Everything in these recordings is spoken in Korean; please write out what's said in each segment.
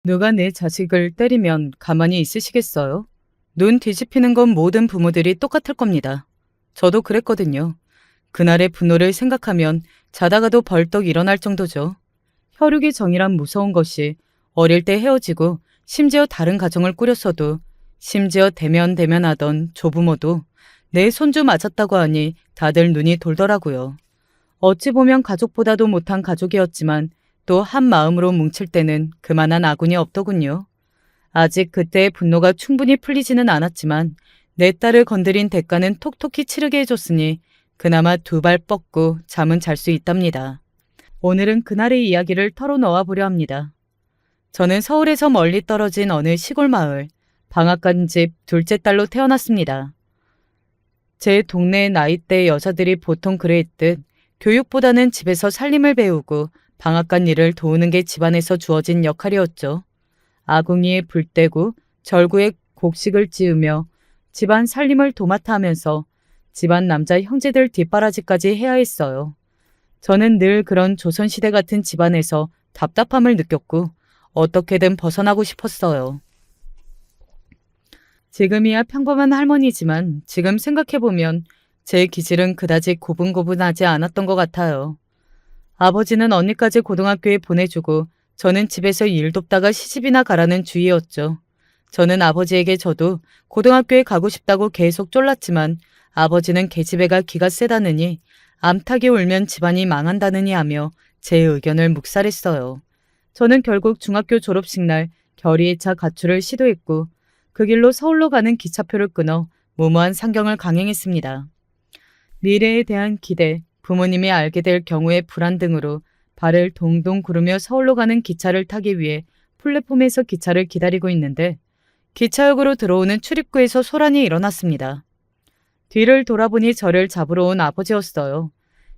누가 내 자식을 때리면 가만히 있으시겠어요? 눈 뒤집히는 건 모든 부모들이 똑같을 겁니다. 저도 그랬거든요. 그날의 분노를 생각하면 자다가도 벌떡 일어날 정도죠. 혈육의 정이란 무서운 것이 어릴 때 헤어지고 심지어 다른 가정을 꾸렸어도 심지어 대면대면하던 조부모도 내 손주 맞았다고 하니 다들 눈이 돌더라고요. 어찌 보면 가족보다도 못한 가족이었지만 또 한 마음으로 뭉칠 때는 그만한 아군이 없더군요. 아직 그때의 분노가 충분히 풀리지는 않았지만 내 딸을 건드린 대가는 톡톡히 치르게 해줬으니 그나마 두 발 뻗고 잠은 잘 수 있답니다. 오늘은 그날의 이야기를 털어놓아 보려 합니다. 저는 서울에서 멀리 떨어진 어느 시골 마을, 방앗간 집 둘째 딸로 태어났습니다. 제 동네 나이대 여자들이 보통 그랬듯 교육보다는 집에서 살림을 배우고 방앗간 일을 도우는 게 집안에서 주어진 역할이었죠. 아궁이에 불 떼고 절구에 곡식을 찌우며 집안 살림을 도맡아 하면서 집안 남자 형제들 뒷바라지까지 해야 했어요. 저는 늘 그런 조선시대 같은 집안에서 답답함을 느꼈고 어떻게든 벗어나고 싶었어요. 지금이야 평범한 할머니지만 지금 생각해보면 제 기질은 그다지 고분고분하지 않았던 것 같아요. 아버지는 언니까지 고등학교에 보내주고 저는 집에서 일 돕다가 시집이나 가라는 주의였죠. 저는 아버지에게 저도 고등학교에 가고 싶다고 계속 쫄랐지만 아버지는 계집애가 기가 세다느니 암탉이 울면 집안이 망한다느니 하며 제 의견을 묵살했어요. 저는 결국 중학교 졸업식 날 결의에 차 가출을 시도했고 그 길로 서울로 가는 기차표를 끊어 무모한 상경을 강행했습니다. 미래에 대한 기대, 부모님이 알게 될 경우의 불안 등으로 발을 동동 구르며 서울로 가는 기차를 타기 위해 플랫폼에서 기차를 기다리고 있는데 기차역으로 들어오는 출입구에서 소란이 일어났습니다. 뒤를 돌아보니 저를 잡으러 온 아버지였어요.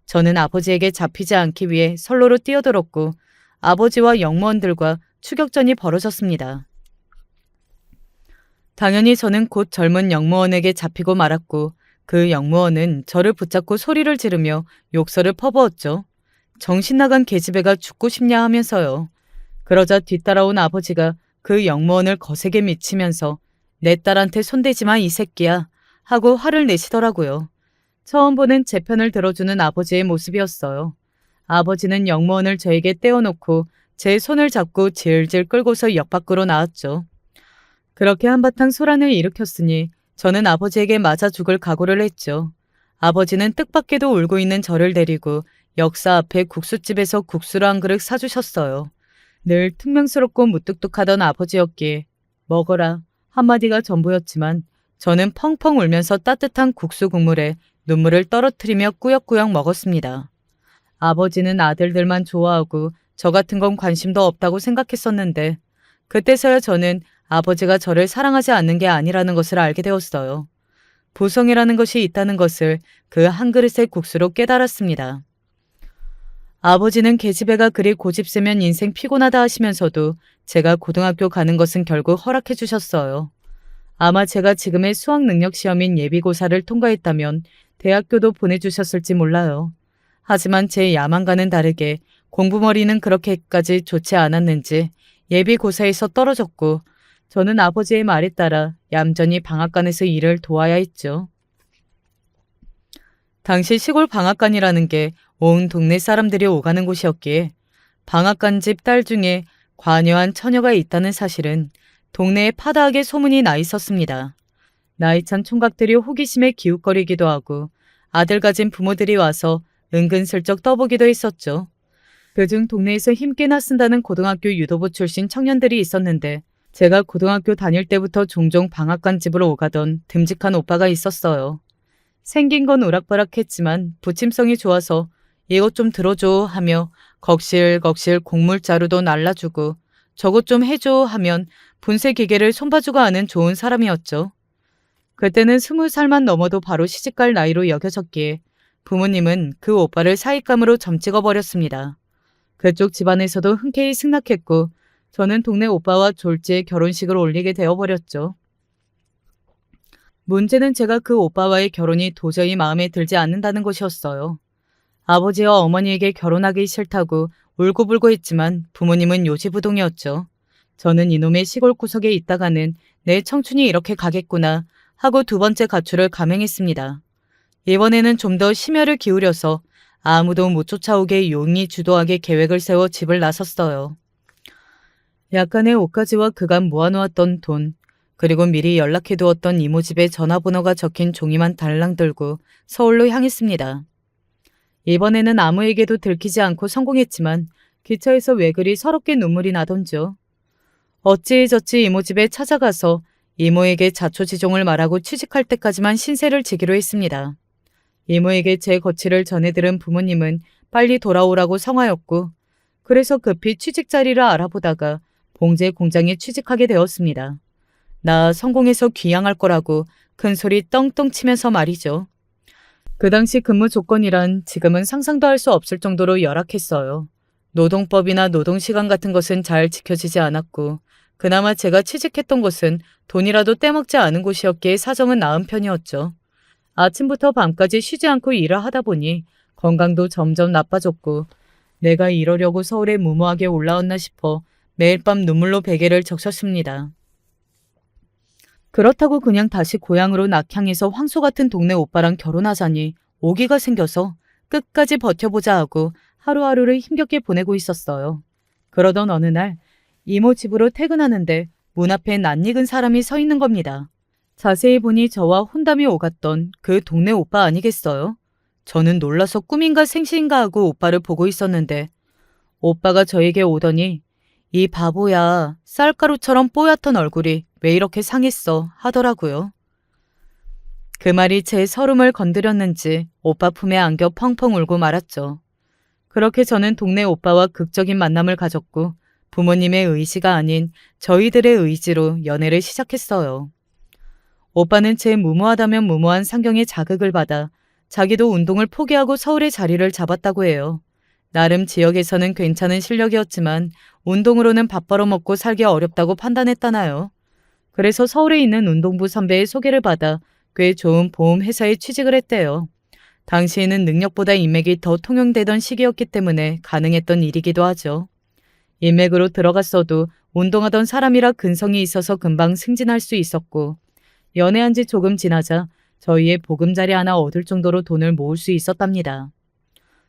저는 아버지에게 잡히지 않기 위해 선로로 뛰어들었고 아버지와 영무원들과 추격전이 벌어졌습니다. 당연히 저는 곧 젊은 영무원에게 잡히고 말았고 그 영무원은 저를 붙잡고 소리를 지르며 욕설을 퍼부었죠. 정신 나간 계집애가 죽고 싶냐 하면서요. 그러자 뒤따라온 아버지가 그 영무원을 거세게 미치면서 내 딸한테 손대지 마 이 새끼야 하고 화를 내시더라고요. 처음 보는 제 편을 들어주는 아버지의 모습이었어요. 아버지는 영무원을 저에게 떼어놓고 제 손을 잡고 질질 끌고서 역 밖으로 나왔죠. 그렇게 한바탕 소란을 일으켰으니 저는 아버지에게 맞아 죽을 각오를 했죠. 아버지는 뜻밖에도 울고 있는 저를 데리고 역사 앞에 국수집에서 국수를 한 그릇 사주셨어요. 늘 퉁명스럽고 무뚝뚝하던 아버지였기에 먹어라 한마디가 전부였지만 저는 펑펑 울면서 따뜻한 국수 국물에 눈물을 떨어뜨리며 꾸역꾸역 먹었습니다. 아버지는 아들들만 좋아하고 저 같은 건 관심도 없다고 생각했었는데 그때서야 저는 아버지가 저를 사랑하지 않는 게 아니라는 것을 알게 되었어요. 부성이라는 것이 있다는 것을 그 한 그릇의 국수로 깨달았습니다. 아버지는 계집애가 그리 고집세면 인생 피곤하다 하시면서도 제가 고등학교 가는 것은 결국 허락해 주셨어요. 아마 제가 지금의 수학 능력 시험인 예비고사를 통과했다면 대학교도 보내주셨을지 몰라요. 하지만 제 야망과는 다르게 공부머리는 그렇게까지 좋지 않았는지 예비고사에서 떨어졌고 저는 아버지의 말에 따라 얌전히 방앗간에서 일을 도와야 했죠. 당시 시골 방앗간이라는 게 온 동네 사람들이 오가는 곳이었기에 방앗간집 딸 중에 관여한 처녀가 있다는 사실은 동네에 파다하게 소문이 나 있었습니다. 나이찬 총각들이 호기심에 기웃거리기도 하고 아들 가진 부모들이 와서 은근슬쩍 떠보기도 했었죠. 그중 동네에서 힘께나 쓴다는 고등학교 유도부 출신 청년들이 있었는데 제가 고등학교 다닐 때부터 종종 방앗간 집으로 오가던 듬직한 오빠가 있었어요. 생긴 건 우락부락했지만 부침성이 좋아서 이것 좀 들어줘 하며 걱실걱실 곡물자루도 날라주고 저것 좀 해줘 하면 분쇄 기계를 손봐주고 하는 좋은 사람이었죠. 그때는 20살만 넘어도 바로 시집갈 나이로 여겨졌기에 부모님은 그 오빠를 사윗감으로 점 찍어버렸습니다. 그쪽 집안에서도 흔쾌히 승낙했고 저는 동네 오빠와 졸지에 결혼식을 올리게 되어버렸죠. 문제는 제가 그 오빠와의 결혼이 도저히 마음에 들지 않는다는 것이었어요. 아버지와 어머니에게 결혼하기 싫다고 울고불고 했지만 부모님은 요지부동이었죠. 저는 이놈의 시골 구석에 있다가는 내 청춘이 이렇게 가겠구나 하고 두 번째 가출을 감행했습니다. 이번에는 좀 더 심혈을 기울여서 아무도 못 쫓아오게 용이 주도하게 계획을 세워 집을 나섰어요. 약간의 옷가지와 그간 모아놓았던 돈, 그리고 미리 연락해두었던 이모 집에 전화번호가 적힌 종이만 달랑 들고 서울로 향했습니다. 이번에는 아무에게도 들키지 않고 성공했지만 기차에서 왜 그리 서럽게 눈물이 나던지요. 어찌저찌 이모 집에 찾아가서 이모에게 자초지종을 말하고 취직할 때까지만 신세를 지기로 했습니다. 이모에게 제 거취를 전해들은 부모님은 빨리 돌아오라고 성하였고, 그래서 급히 취직 자리를 알아보다가 봉제 공장에 취직하게 되었습니다. 나 성공해서 귀향할 거라고 큰 소리 떵떵 치면서 말이죠. 그 당시 근무 조건이란 지금은 상상도 할 수 없을 정도로 열악했어요. 노동법이나 노동시간 같은 것은 잘 지켜지지 않았고, 그나마 제가 취직했던 곳은 돈이라도 떼먹지 않은 곳이었기에 사정은 나은 편이었죠. 아침부터 밤까지 쉬지 않고 일을 하다 보니 건강도 점점 나빠졌고, 내가 이러려고 서울에 무모하게 올라왔나 싶어 매일 밤 눈물로 베개를 적셨습니다. 그렇다고 그냥 다시 고향으로 낙향해서 황소 같은 동네 오빠랑 결혼하자니 오기가 생겨서 끝까지 버텨보자 하고 하루하루를 힘겹게 보내고 있었어요. 그러던 어느 날 이모 집으로 퇴근하는데 문 앞에 낯익은 사람이 서 있는 겁니다. 자세히 보니 저와 혼담이 오갔던 그 동네 오빠 아니겠어요? 저는 놀라서 꿈인가 생시인가 하고 오빠를 보고 있었는데 오빠가 저에게 오더니 이 바보야, 쌀가루처럼 뽀얗던 얼굴이 왜 이렇게 상했어 하더라고요. 그 말이 제 서름을 건드렸는지 오빠 품에 안겨 펑펑 울고 말았죠. 그렇게 저는 동네 오빠와 극적인 만남을 가졌고 부모님의 의지가 아닌 저희들의 의지로 연애를 시작했어요. 오빠는 제 무모하다면 무모한 상경에 자극을 받아 자기도 운동을 포기하고 서울에 자리를 잡았다고 해요. 나름 지역에서는 괜찮은 실력이었지만 운동으로는 밥 벌어먹고 살기 어렵다고 판단했다나요. 그래서 서울에 있는 운동부 선배의 소개를 받아 꽤 좋은 보험회사에 취직을 했대요. 당시에는 능력보다 인맥이 더 통용되던 시기였기 때문에 가능했던 일이기도 하죠. 인맥으로 들어갔어도 운동하던 사람이라 근성이 있어서 금방 승진할 수 있었고, 연애한 지 조금 지나자 저희의 보금자리 하나 얻을 정도로 돈을 모을 수 있었답니다.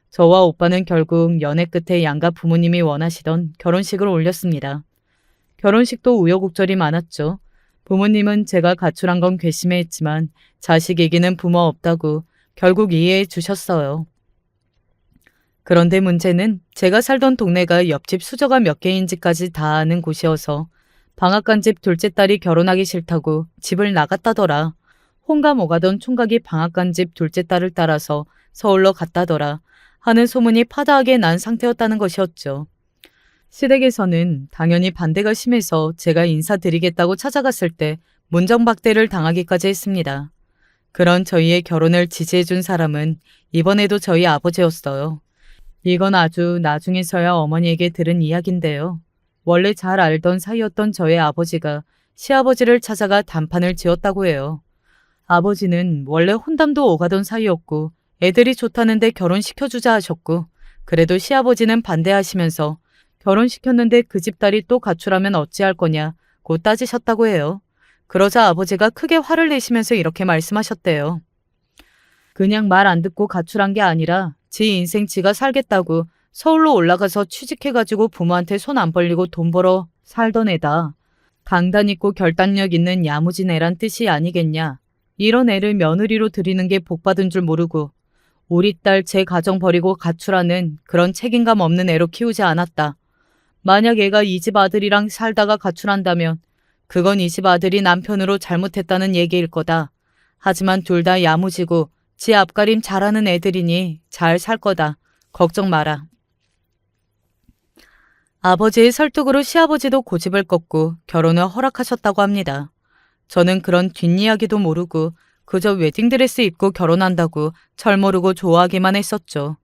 저와 오빠는 결국 연애 끝에 양가 부모님이 원하시던 결혼식을 올렸습니다. 결혼식도 우여곡절이 많았죠. 부모님은 제가 가출한 건 괘씸했지만 자식에게는 부모 없다고 결국 이해해 주셨어요. 그런데 문제는 제가 살던 동네가 옆집 수저가 몇 개인지까지 다 아는 곳이어서 방앗간 집 둘째 딸이 결혼하기 싫다고 집을 나갔다더라. 혼감 오가던 총각이 방앗간 집 둘째 딸을 따라서 서울로 갔다더라 하는 소문이 파다하게 난 상태였다는 것이었죠. 시댁에서는 당연히 반대가 심해서 제가 인사드리겠다고 찾아갔을 때 문정박대를 당하기까지 했습니다. 그런 저희의 결혼을 지지해준 사람은 이번에도 저희 아버지였어요. 이건 아주 나중에서야 어머니에게 들은 이야기인데요. 원래 잘 알던 사이였던 저의 아버지가 시아버지를 찾아가 단판을 지었다고 해요. 아버지는 원래 혼담도 오가던 사이였고 애들이 좋다는데 결혼시켜주자 하셨고, 그래도 시아버지는 반대하시면서 결혼시켰는데 그 집 딸이 또 가출하면 어찌할 거냐고 따지셨다고 해요. 그러자 아버지가 크게 화를 내시면서 이렇게 말씀하셨대요. 그냥 말 안 듣고 가출한 게 아니라 지 인생 지가 살겠다고 서울로 올라가서 취직해가지고 부모한테 손 안 벌리고 돈 벌어 살던 애다. 강단 있고 결단력 있는 야무진 애란 뜻이 아니겠냐. 이런 애를 며느리로 들이는 게 복받은 줄 모르고 우리 딸 제 가정 버리고 가출하는 그런 책임감 없는 애로 키우지 않았다. 만약 애가 이 집 아들이랑 살다가 가출한다면 그건 이 집 아들이 남편으로 잘못했다는 얘기일 거다. 하지만 둘 다 야무지고 지 앞가림 잘하는 애들이니 잘 살 거다. 걱정 마라. 아버지의 설득으로 시아버지도 고집을 꺾고 결혼을 허락하셨다고 합니다. 저는 그런 뒷이야기도 모르고 그저 웨딩드레스 입고 결혼한다고 철모르고 좋아하기만 했었죠.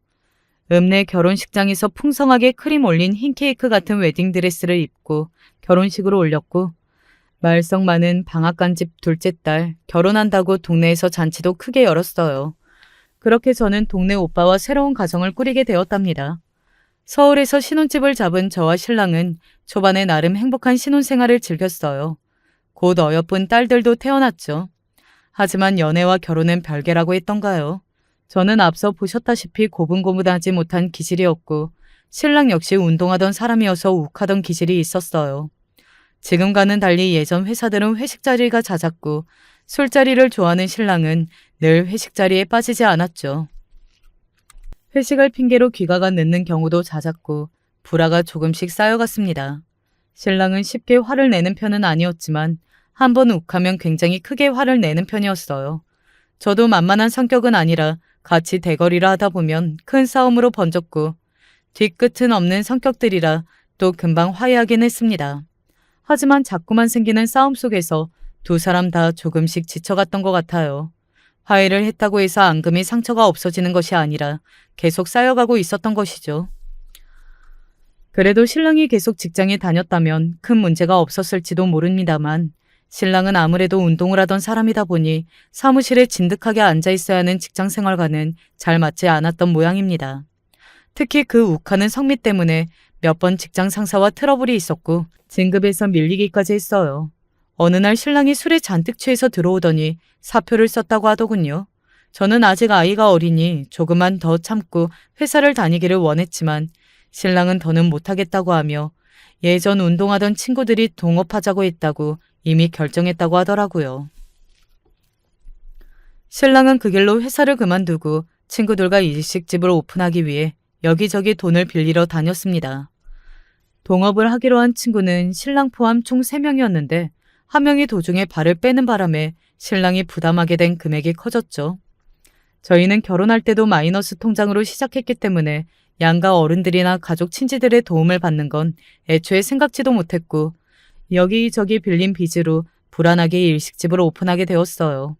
읍내 결혼식장에서 풍성하게 크림 올린 흰 케이크 같은 웨딩드레스를 입고 결혼식으로 올렸고, 말썽 많은 방앗간 집 둘째 딸 결혼한다고 동네에서 잔치도 크게 열었어요. 그렇게 저는 동네 오빠와 새로운 가정을 꾸리게 되었답니다. 서울에서 신혼집을 잡은 저와 신랑은 초반에 나름 행복한 신혼생활을 즐겼어요. 곧 어여쁜 딸들도 태어났죠. 하지만 연애와 결혼은 별개라고 했던가요? 저는 앞서 보셨다시피 고분고분하지 못한 기질이었고 신랑 역시 운동하던 사람이어서 욱하던 기질이 있었어요. 지금과는 달리 예전 회사들은 회식 자리가 잦았고 술자리를 좋아하는 신랑은 늘 회식 자리에 빠지지 않았죠. 회식을 핑계로 귀가가 늦는 경우도 잦았고 불화가 조금씩 쌓여갔습니다. 신랑은 쉽게 화를 내는 편은 아니었지만 한번 욱하면 굉장히 크게 화를 내는 편이었어요. 저도 만만한 성격은 아니라 같이 대거리를 하다 보면 큰 싸움으로 번졌고 뒤끝은 없는 성격들이라 또 금방 화해하긴 했습니다. 하지만 자꾸만 생기는 싸움 속에서 두 사람 다 조금씩 지쳐갔던 것 같아요. 화해를 했다고 해서 앙금이 상처가 없어지는 것이 아니라 계속 쌓여가고 있었던 것이죠. 그래도 신랑이 계속 직장에 다녔다면 큰 문제가 없었을지도 모릅니다만 신랑은 아무래도 운동을 하던 사람이다 보니 사무실에 진득하게 앉아 있어야 하는 직장 생활과는 잘 맞지 않았던 모양입니다. 특히 그 욱하는 성미 때문에 몇 번 직장 상사와 트러블이 있었고 진급에서 밀리기까지 했어요. 어느 날 신랑이 술에 잔뜩 취해서 들어오더니 사표를 썼다고 하더군요. 저는 아직 아이가 어리니 조금만 더 참고 회사를 다니기를 원했지만 신랑은 더는 못하겠다고 하며 예전 운동하던 친구들이 동업하자고 했다고 이미 결정했다고 하더라고요. 신랑은 그 길로 회사를 그만두고 친구들과 일식집을 오픈하기 위해 여기저기 돈을 빌리러 다녔습니다. 동업을 하기로 한 친구는 신랑 포함 총 3명이었는데 한 명이 도중에 발을 빼는 바람에 신랑이 부담하게 된 금액이 커졌죠. 저희는 결혼할 때도 마이너스 통장으로 시작했기 때문에 양가 어른들이나 가족 친지들의 도움을 받는 건 애초에 생각지도 못했고 여기저기 빌린 빚으로 불안하게 일식집을 오픈하게 되었어요.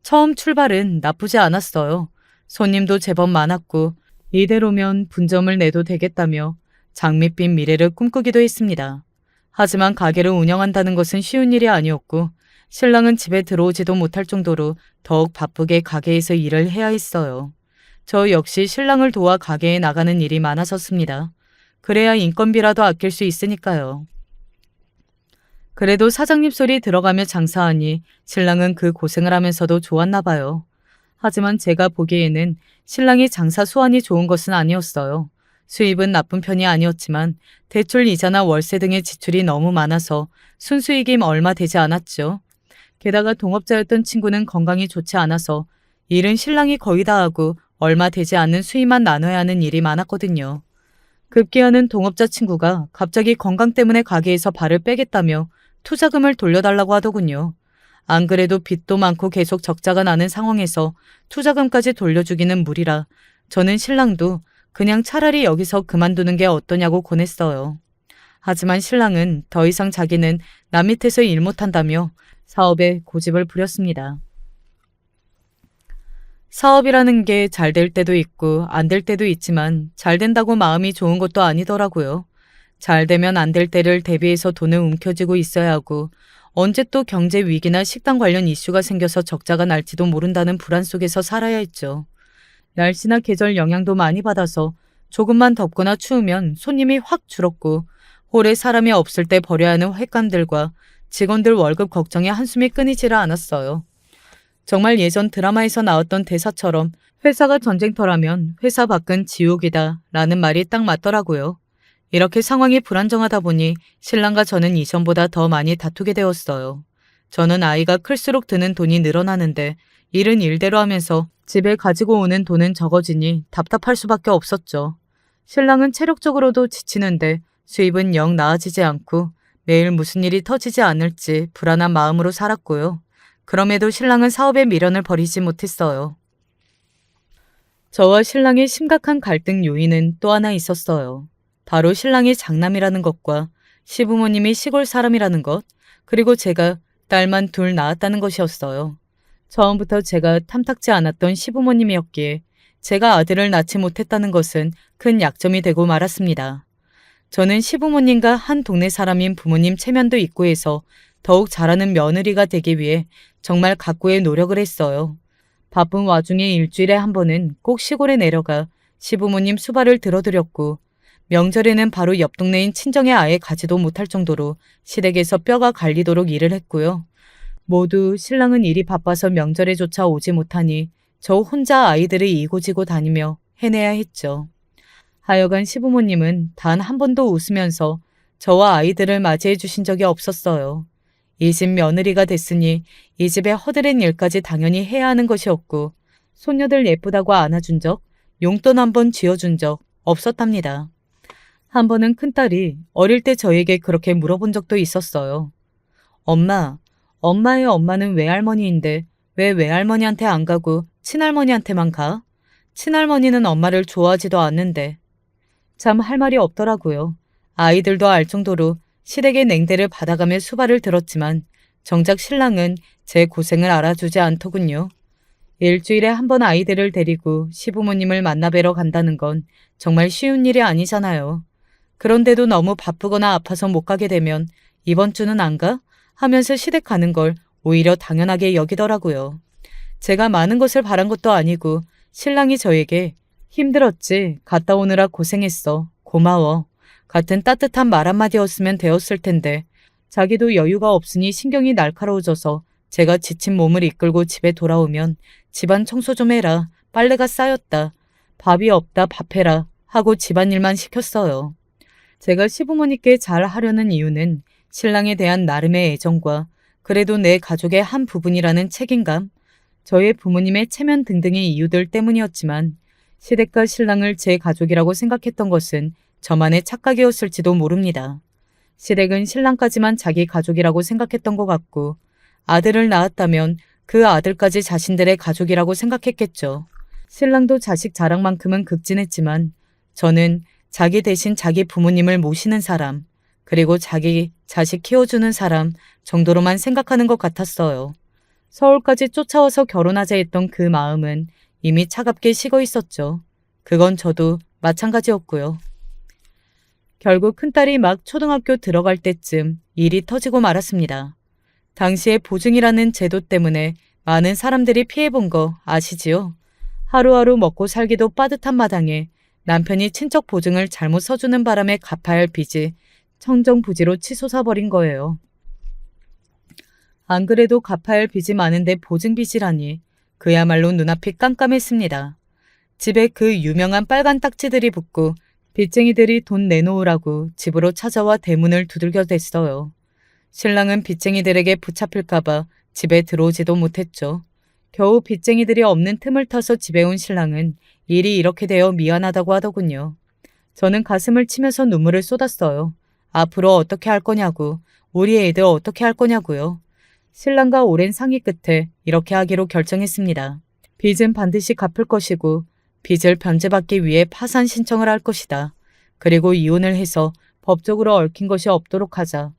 처음 출발은 나쁘지 않았어요. 손님도 제법 많았고 이대로면 분점을 내도 되겠다며 장밋빛 미래를 꿈꾸기도 했습니다. 하지만 가게를 운영한다는 것은 쉬운 일이 아니었고 신랑은 집에 들어오지도 못할 정도로 더욱 바쁘게 가게에서 일을 해야 했어요. 저 역시 신랑을 도와 가게에 나가는 일이 많아졌습니다. 그래야 인건비라도 아낄 수 있으니까요. 그래도 사장님 소리 들어가며 장사하니 신랑은 그 고생을 하면서도 좋았나 봐요. 하지만 제가 보기에는 신랑이 장사 수완이 좋은 것은 아니었어요. 수입은 나쁜 편이 아니었지만 대출 이자나 월세 등의 지출이 너무 많아서 순수익이 얼마 되지 않았죠. 게다가 동업자였던 친구는 건강이 좋지 않아서 일은 신랑이 거의 다 하고 얼마 되지 않는 수입만 나눠야 하는 일이 많았거든요. 급기야는 동업자 친구가 갑자기 건강 때문에 가게에서 발을 빼겠다며 투자금을 돌려달라고 하더군요. 안 그래도 빚도 많고 계속 적자가 나는 상황에서 투자금까지 돌려주기는 무리라 저는 신랑도 그냥 차라리 여기서 그만두는 게 어떠냐고 권했어요. 하지만 신랑은 더 이상 자기는 남 밑에서 일 못한다며 사업에 고집을 부렸습니다. 사업이라는 게 잘 될 때도 있고 안 될 때도 있지만 잘 된다고 마음이 좋은 것도 아니더라고요. 잘 되면 안 될 때를 대비해서 돈을 움켜쥐고 있어야 하고 언제 또 경제 위기나 식당 관련 이슈가 생겨서 적자가 날지도 모른다는 불안 속에서 살아야 했죠. 날씨나 계절 영향도 많이 받아서 조금만 덥거나 추우면 손님이 확 줄었고 홀에 사람이 없을 때 벌여야 하는 횟감들과 직원들 월급 걱정에 한숨이 끊이지를 않았어요. 정말 예전 드라마에서 나왔던 대사처럼 회사가 전쟁터라면 회사 밖은 지옥이다 라는 말이 딱 맞더라고요. 이렇게 상황이 불안정하다 보니 신랑과 저는 이전보다 더 많이 다투게 되었어요. 저는 아이가 클수록 드는 돈이 늘어나는데 일은 일대로 하면서 집에 가지고 오는 돈은 적어지니 답답할 수밖에 없었죠. 신랑은 체력적으로도 지치는데 수입은 영 나아지지 않고 매일 무슨 일이 터지지 않을지 불안한 마음으로 살았고요. 그럼에도 신랑은 사업에 미련을 버리지 못했어요. 저와 신랑의 심각한 갈등 요인은 또 하나 있었어요. 바로 신랑이 장남이라는 것과 시부모님이 시골 사람이라는 것, 그리고 제가 딸만 둘 낳았다는 것이었어요. 처음부터 제가 탐탁지 않았던 시부모님이었기에 제가 아들을 낳지 못했다는 것은 큰 약점이 되고 말았습니다. 저는 시부모님과 한 동네 사람인 부모님 체면도 있고 해서 더욱 잘하는 며느리가 되기 위해 정말 각고의 노력을 했어요. 바쁜 와중에 일주일에 한 번은 꼭 시골에 내려가 시부모님 수발을 들어드렸고 명절에는 바로 옆 동네인 친정에 아예 가지도 못할 정도로 시댁에서 뼈가 갈리도록 일을 했고요. 모두 신랑은 일이 바빠서 명절에조차 오지 못하니 저 혼자 아이들을 이고지고 다니며 해내야 했죠. 하여간 시부모님은 단 한 번도 웃으면서 저와 아이들을 맞이해 주신 적이 없었어요. 이 집 며느리가 됐으니 이 집의 허드렛 일까지 당연히 해야 하는 것이었고 손녀들 예쁘다고 안아준 적, 용돈 한 번 쥐어준 적 없었답니다. 한 번은 큰딸이 어릴 때 저에게 그렇게 물어본 적도 있었어요. 엄마, 엄마의 엄마는 외할머니인데 왜 외할머니한테 안 가고 친할머니한테만 가? 친할머니는 엄마를 좋아하지도 않는데. 참 할 말이 없더라고요. 아이들도 알 정도로 시댁의 냉대를 받아가며 수발을 들었지만 정작 신랑은 제 고생을 알아주지 않더군요. 일주일에 한 번 아이들을 데리고 시부모님을 만나뵈러 간다는 건 정말 쉬운 일이 아니잖아요. 그런데도 너무 바쁘거나 아파서 못 가게 되면 이번 주는 안 가? 하면서 시댁 가는 걸 오히려 당연하게 여기더라고요. 제가 많은 것을 바란 것도 아니고 신랑이 저에게 힘들었지, 갔다 오느라 고생했어, 고마워 같은 따뜻한 말 한마디였으면 되었을 텐데 자기도 여유가 없으니 신경이 날카로워져서 제가 지친 몸을 이끌고 집에 돌아오면 집안 청소 좀 해라, 빨래가 쌓였다, 밥이 없다, 밥해라 하고 집안일만 시켰어요. 제가 시부모님께 잘 하려는 이유는 신랑에 대한 나름의 애정과 그래도 내 가족의 한 부분이라는 책임감, 저의 부모님의 체면 등등의 이유들 때문이었지만 시댁과 신랑을 제 가족이라고 생각했던 것은 저만의 착각이었을지도 모릅니다. 시댁은 신랑까지만 자기 가족이라고 생각했던 것 같고 아들을 낳았다면 그 아들까지 자신들의 가족이라고 생각했겠죠. 신랑도 자식 자랑만큼은 극진했지만 저는 자기 대신 자기 부모님을 모시는 사람, 그리고 자기 자식 키워주는 사람 정도로만 생각하는 것 같았어요. 서울까지 쫓아와서 결혼하자 했던 그 마음은 이미 차갑게 식어 있었죠. 그건 저도 마찬가지였고요. 결국 큰딸이 막 초등학교 들어갈 때쯤 일이 터지고 말았습니다. 당시에 보증이라는 제도 때문에 많은 사람들이 피해본 거 아시지요? 하루하루 먹고 살기도 빠듯한 마당에 남편이 친척 보증을 잘못 써주는 바람에 갚아야 할 빚이 청정부지로 치솟아버린 거예요. 안 그래도 갚아야 할 빚이 많은데 보증빚이라니 그야말로 눈앞이 깜깜했습니다. 집에 그 유명한 빨간 딱지들이 붙고 빚쟁이들이 돈 내놓으라고 집으로 찾아와 대문을 두들겨 댔어요. 신랑은 빚쟁이들에게 붙잡힐까봐 집에 들어오지도 못했죠. 겨우 빚쟁이들이 없는 틈을 타서 집에 온 신랑은 일이 이렇게 되어 미안하다고 하더군요. 저는 가슴을 치면서 눈물을 쏟았어요. 앞으로 어떻게 할 거냐고, 우리 애들 어떻게 할 거냐고요. 신랑과 오랜 상의 끝에 이렇게 하기로 결정했습니다. 빚은 반드시 갚을 것이고 빚을 변제받기 위해 파산 신청을 할 것이다. 그리고 이혼을 해서 법적으로 얽힌 것이 없도록 하자.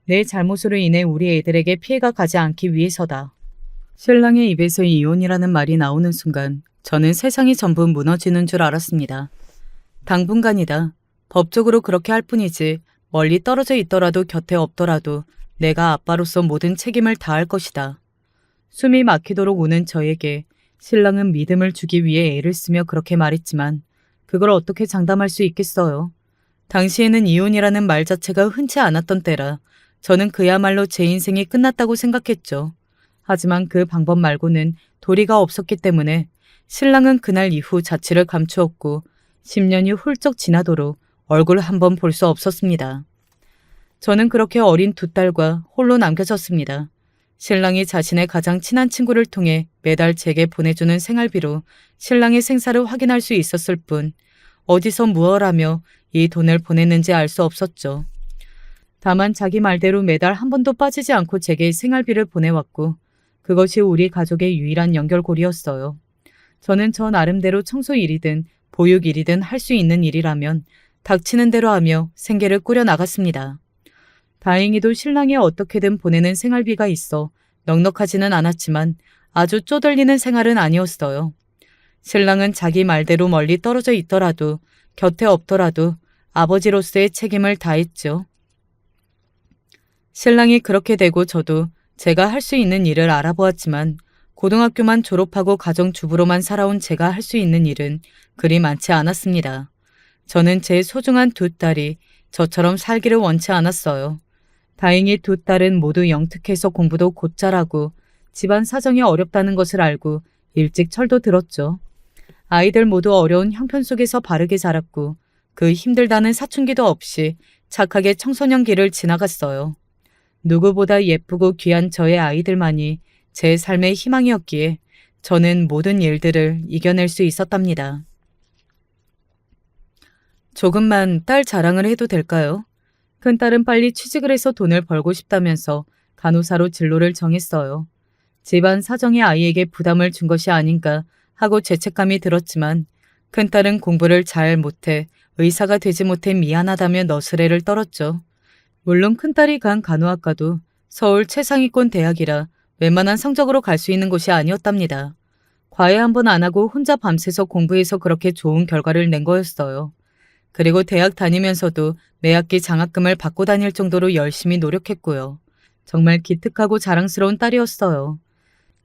내 잘못으로 인해 우리 애들에게 피해가 가지 않기 위해서다. 신랑의 입에서 이혼이라는 말이 나오는 순간 저는 세상이 전부 무너지는 줄 알았습니다. 당분간이다. 법적으로 그렇게 할 뿐이지 멀리 떨어져 있더라도 곁에 없더라도 내가 아빠로서 모든 책임을 다할 것이다. 숨이 막히도록 우는 저에게 신랑은 믿음을 주기 위해 애를 쓰며 그렇게 말했지만 그걸 어떻게 장담할 수 있겠어요. 당시에는 이혼이라는 말 자체가 흔치 않았던 때라 저는 그야말로 제 인생이 끝났다고 생각했죠. 하지만 그 방법 말고는 도리가 없었기 때문에 신랑은 그날 이후 자취를 감추었고 10년이 훌쩍 지나도록 얼굴 한번 볼 수 없었습니다. 저는 그렇게 어린 두 딸과 홀로 남겨졌습니다. 신랑이 자신의 가장 친한 친구를 통해 매달 제게 보내주는 생활비로 신랑의 생사를 확인할 수 있었을 뿐 어디서 무엇 하며 이 돈을 보냈는지 알 수 없었죠. 다만 자기 말대로 매달 한 번도 빠지지 않고 제게 생활비를 보내왔고 그것이 우리 가족의 유일한 연결고리였어요. 저는 저 나름대로 청소 일이든 보육 일이든 할 수 있는 일이라면 닥치는 대로 하며 생계를 꾸려 나갔습니다. 다행히도 신랑이 어떻게든 보내는 생활비가 있어 넉넉하지는 않았지만 아주 쪼들리는 생활은 아니었어요. 신랑은 자기 말대로 멀리 떨어져 있더라도 곁에 없더라도 아버지로서의 책임을 다했죠. 신랑이 그렇게 되고 저도 제가 할 수 있는 일을 알아보았지만 고등학교만 졸업하고 가정주부로만 살아온 제가 할 수 있는 일은 그리 많지 않았습니다. 저는 제 소중한 두 딸이 저처럼 살기를 원치 않았어요. 다행히 두 딸은 모두 영특해서 공부도 곧 잘하고 집안 사정이 어렵다는 것을 알고 일찍 철도 들었죠. 아이들 모두 어려운 형편 속에서 바르게 자랐고 그 힘들다는 사춘기도 없이 착하게 청소년기를 지나갔어요. 누구보다 예쁘고 귀한 저의 아이들만이 제 삶의 희망이었기에 저는 모든 일들을 이겨낼 수 있었답니다. 조금만 딸 자랑을 해도 될까요? 큰딸은 빨리 취직을 해서 돈을 벌고 싶다면서 간호사로 진로를 정했어요. 집안 사정이 아이에게 부담을 준 것이 아닌가 하고 죄책감이 들었지만 큰딸은 공부를 잘 못해 의사가 되지 못해 미안하다며 너스레를 떨었죠. 물론 큰딸이 간 간호학과도 서울 최상위권 대학이라 웬만한 성적으로 갈 수 있는 곳이 아니었답니다. 과외 한 번 안 하고 혼자 밤새서 공부해서 그렇게 좋은 결과를 낸 거였어요. 그리고 대학 다니면서도 매학기 장학금을 받고 다닐 정도로 열심히 노력했고요. 정말 기특하고 자랑스러운 딸이었어요.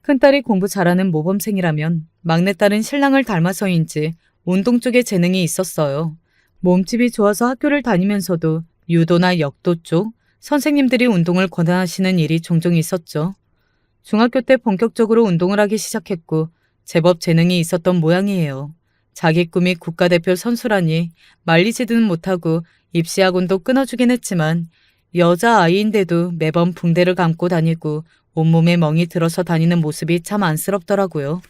큰딸이 공부 잘하는 모범생이라면 막내딸은 신랑을 닮아서인지 운동 쪽에 재능이 있었어요. 몸집이 좋아서 학교를 다니면서도 유도나 역도 쪽 선생님들이 운동을 권하시는 일이 종종 있었죠. 중학교 때 본격적으로 운동을 하기 시작했고 제법 재능이 있었던 모양이에요. 자기 꿈이 국가대표 선수라니 말리지는 못하고 입시학원도 끊어주긴 했지만 여자아이인데도 매번 붕대를 감고 다니고 온몸에 멍이 들어서 다니는 모습이 참 안쓰럽더라고요.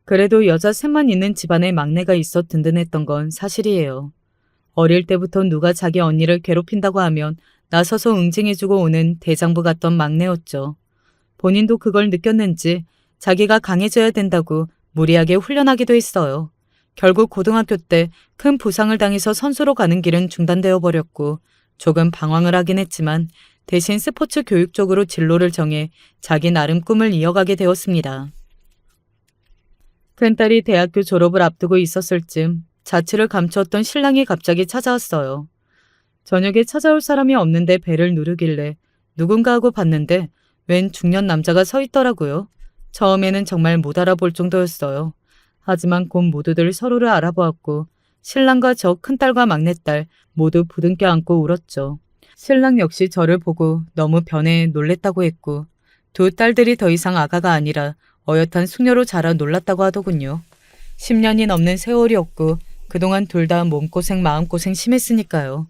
그래도 여자 셋만 있는 집안에 막내가 있어 든든했던 건 사실이에요. 어릴 때부터 누가 자기 언니를 괴롭힌다고 하면 나서서 응징해주고 오는 대장부 같던 막내였죠. 본인도 그걸 느꼈는지 자기가 강해져야 된다고 무리하게 훈련하기도 했어요. 결국 고등학교 때 큰 부상을 당해서 선수로 가는 길은 중단되어 버렸고 조금 방황을 하긴 했지만 대신 스포츠 교육 쪽으로 진로를 정해 자기 나름 꿈을 이어가게 되었습니다. 큰딸이 대학교 졸업을 앞두고 있었을 즈음 자취를 감추었던 신랑이 갑자기 찾아왔어요. 저녁에 찾아올 사람이 없는데 배를 누르길래 누군가 하고 봤는데 웬 중년 남자가 서 있더라고요. 처음에는 정말 못 알아볼 정도였어요. 하지만 곧 모두들 서로를 알아보았고 신랑과 저 큰딸과 막내딸 모두 부둥켜 안고 울었죠. 신랑 역시 저를 보고 너무 변해 놀랬다고 했고 두 딸들이 더 이상 아가가 아니라 어엿한 숙녀로 자라 놀랐다고 하더군요. 10년이 넘는 세월이었고 그동안 둘 다 몸고생 마음고생 심했으니까요.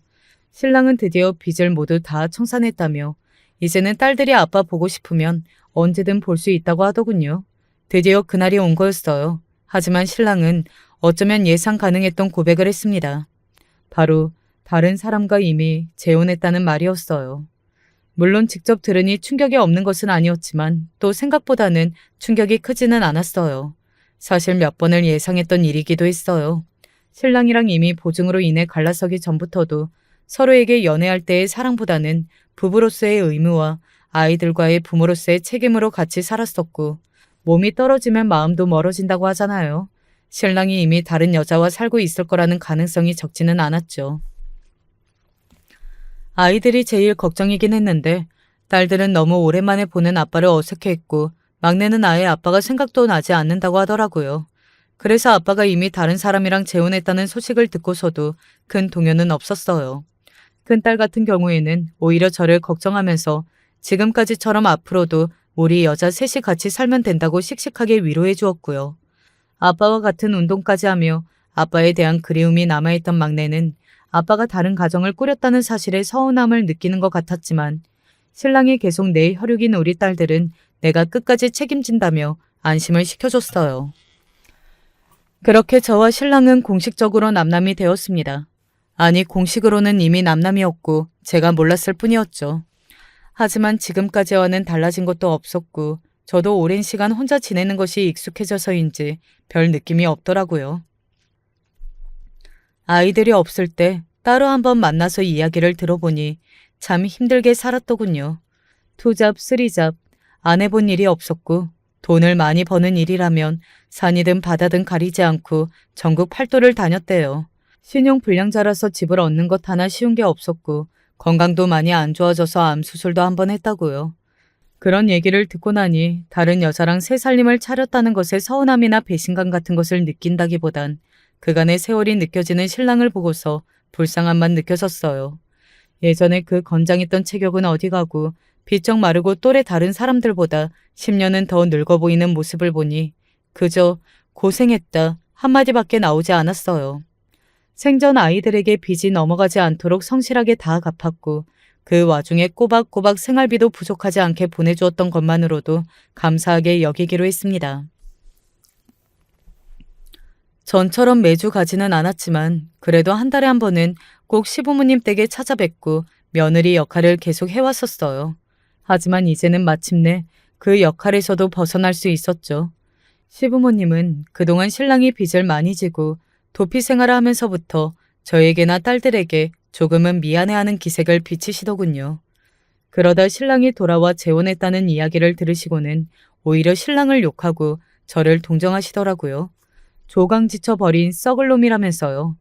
신랑은 드디어 빚을 모두 다 청산했다며 이제는 딸들이 아빠 보고 싶으면 언제든 볼 수 있다고 하더군요. 드디어 그날이 온 거였어요. 하지만 신랑은 어쩌면 예상 가능했던 고백을 했습니다. 바로 다른 사람과 이미 재혼했다는 말이었어요. 물론 직접 들으니 충격이 없는 것은 아니었지만 또 생각보다는 충격이 크지는 않았어요. 사실 몇 번을 예상했던 일이기도 했어요. 신랑이랑 이미 보증으로 인해 갈라서기 전부터도 서로에게 연애할 때의 사랑보다는 부부로서의 의무와 아이들과의 부모로서의 책임으로 같이 살았었고 몸이 떨어지면 마음도 멀어진다고 하잖아요. 신랑이 이미 다른 여자와 살고 있을 거라는 가능성이 적지는 않았죠. 아이들이 제일 걱정이긴 했는데 딸들은 너무 오랜만에 보는 아빠를 어색해했고 막내는 아예 아빠가 생각도 나지 않는다고 하더라고요. 그래서 아빠가 이미 다른 사람이랑 재혼했다는 소식을 듣고서도 큰 동요는 없었어요. 큰딸 같은 경우에는 오히려 저를 걱정하면서 지금까지처럼 앞으로도 우리 여자 셋이 같이 살면 된다고 씩씩하게 위로해 주었고요. 아빠와 같은 운동까지 하며 아빠에 대한 그리움이 남아있던 막내는 아빠가 다른 가정을 꾸렸다는 사실에 서운함을 느끼는 것 같았지만 신랑이 계속 내 혈육인 우리 딸들은 내가 끝까지 책임진다며 안심을 시켜줬어요. 그렇게 저와 신랑은 공식적으로 남남이 되었습니다. 아니 공식으로는 이미 남남이었고 제가 몰랐을 뿐이었죠. 하지만 지금까지와는 달라진 것도 없었고 저도 오랜 시간 혼자 지내는 것이 익숙해져서인지 별 느낌이 없더라고요. 아이들이 없을 때 따로 한번 만나서 이야기를 들어보니 참 힘들게 살았더군요. 투잡, 쓰리잡, 안 해본 일이 없었고 돈을 많이 버는 일이라면 산이든 바다든 가리지 않고 전국 팔도를 다녔대요. 신용 불량자라서 집을 얻는 것 하나 쉬운 게 없었고 건강도 많이 안 좋아져서 암 수술도 한번 했다고요. 그런 얘기를 듣고 나니 다른 여자랑 새 살림을 차렸다는 것에 서운함이나 배신감 같은 것을 느낀다기보단 그간의 세월이 느껴지는 신랑을 보고서 불쌍함만 느껴졌어요. 예전에 그 건장했던 체격은 어디 가고 비쩍 마르고 또래 다른 사람들보다 10년은 더 늙어 보이는 모습을 보니 그저 고생했다 한마디밖에 나오지 않았어요. 생전 아이들에게 빚이 넘어가지 않도록 성실하게 다 갚았고 그 와중에 꼬박꼬박 생활비도 부족하지 않게 보내주었던 것만으로도 감사하게 여기기로 했습니다. 전처럼 매주 가지는 않았지만 그래도 한 달에 한 번은 꼭 시부모님 댁에 찾아뵙고 며느리 역할을 계속 해왔었어요. 하지만 이제는 마침내 그 역할에서도 벗어날 수 있었죠. 시부모님은 그동안 신랑이 빚을 많이 지고 도피 생활을 하면서부터 저에게나 딸들에게 조금은 미안해하는 기색을 비치시더군요. 그러다 신랑이 돌아와 재혼했다는 이야기를 들으시고는 오히려 신랑을 욕하고 저를 동정하시더라고요. 조강지쳐 버린 썩을 놈이라면서요.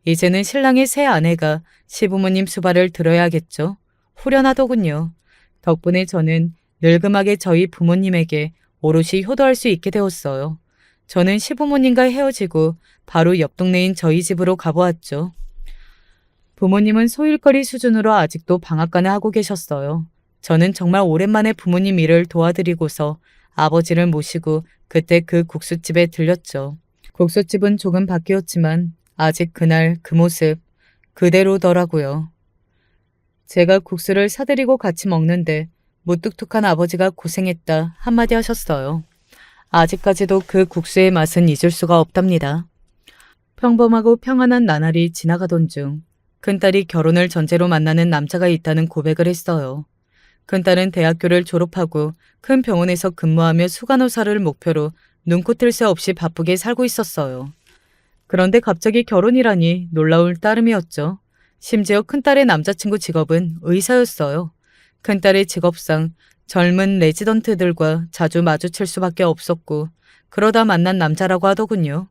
이제는 신랑의 새 아내가 시부모님 수발을 들어야겠죠. 후련하더군요. 덕분에 저는 늙음하게 저희 부모님에게 오롯이 효도할 수 있게 되었어요. 저는 시부모님과 헤어지고 바로 옆 동네인 저희 집으로 가보았죠. 부모님은 소일거리 수준으로 아직도 방앗간을 하고 계셨어요. 저는 정말 오랜만에 부모님 일을 도와드리고서 아버지를 모시고 그때 그 국수집에 들렸죠. 국수집은 조금 바뀌었지만 아직 그날 그 모습 그대로더라고요. 제가 국수를 사드리고 같이 먹는데 무뚝뚝한 아버지가 고생했다 한마디 하셨어요. 아직까지도 그 국수의 맛은 잊을 수가 없답니다. 평범하고 평안한 나날이 지나가던 중 큰딸이 결혼을 전제로 만나는 남자가 있다는 고백을 했어요. 큰딸은 대학교를 졸업하고 큰 병원에서 근무하며 수간호사를 목표로 눈코 뜰 새 없이 바쁘게 살고 있었어요. 그런데 갑자기 결혼이라니 놀라울 따름이었죠. 심지어 큰딸의 남자친구 직업은 의사였어요. 큰딸의 직업상 젊은 레지던트들과 자주 마주칠 수밖에 없었고 그러다 만난 남자라고 하더군요.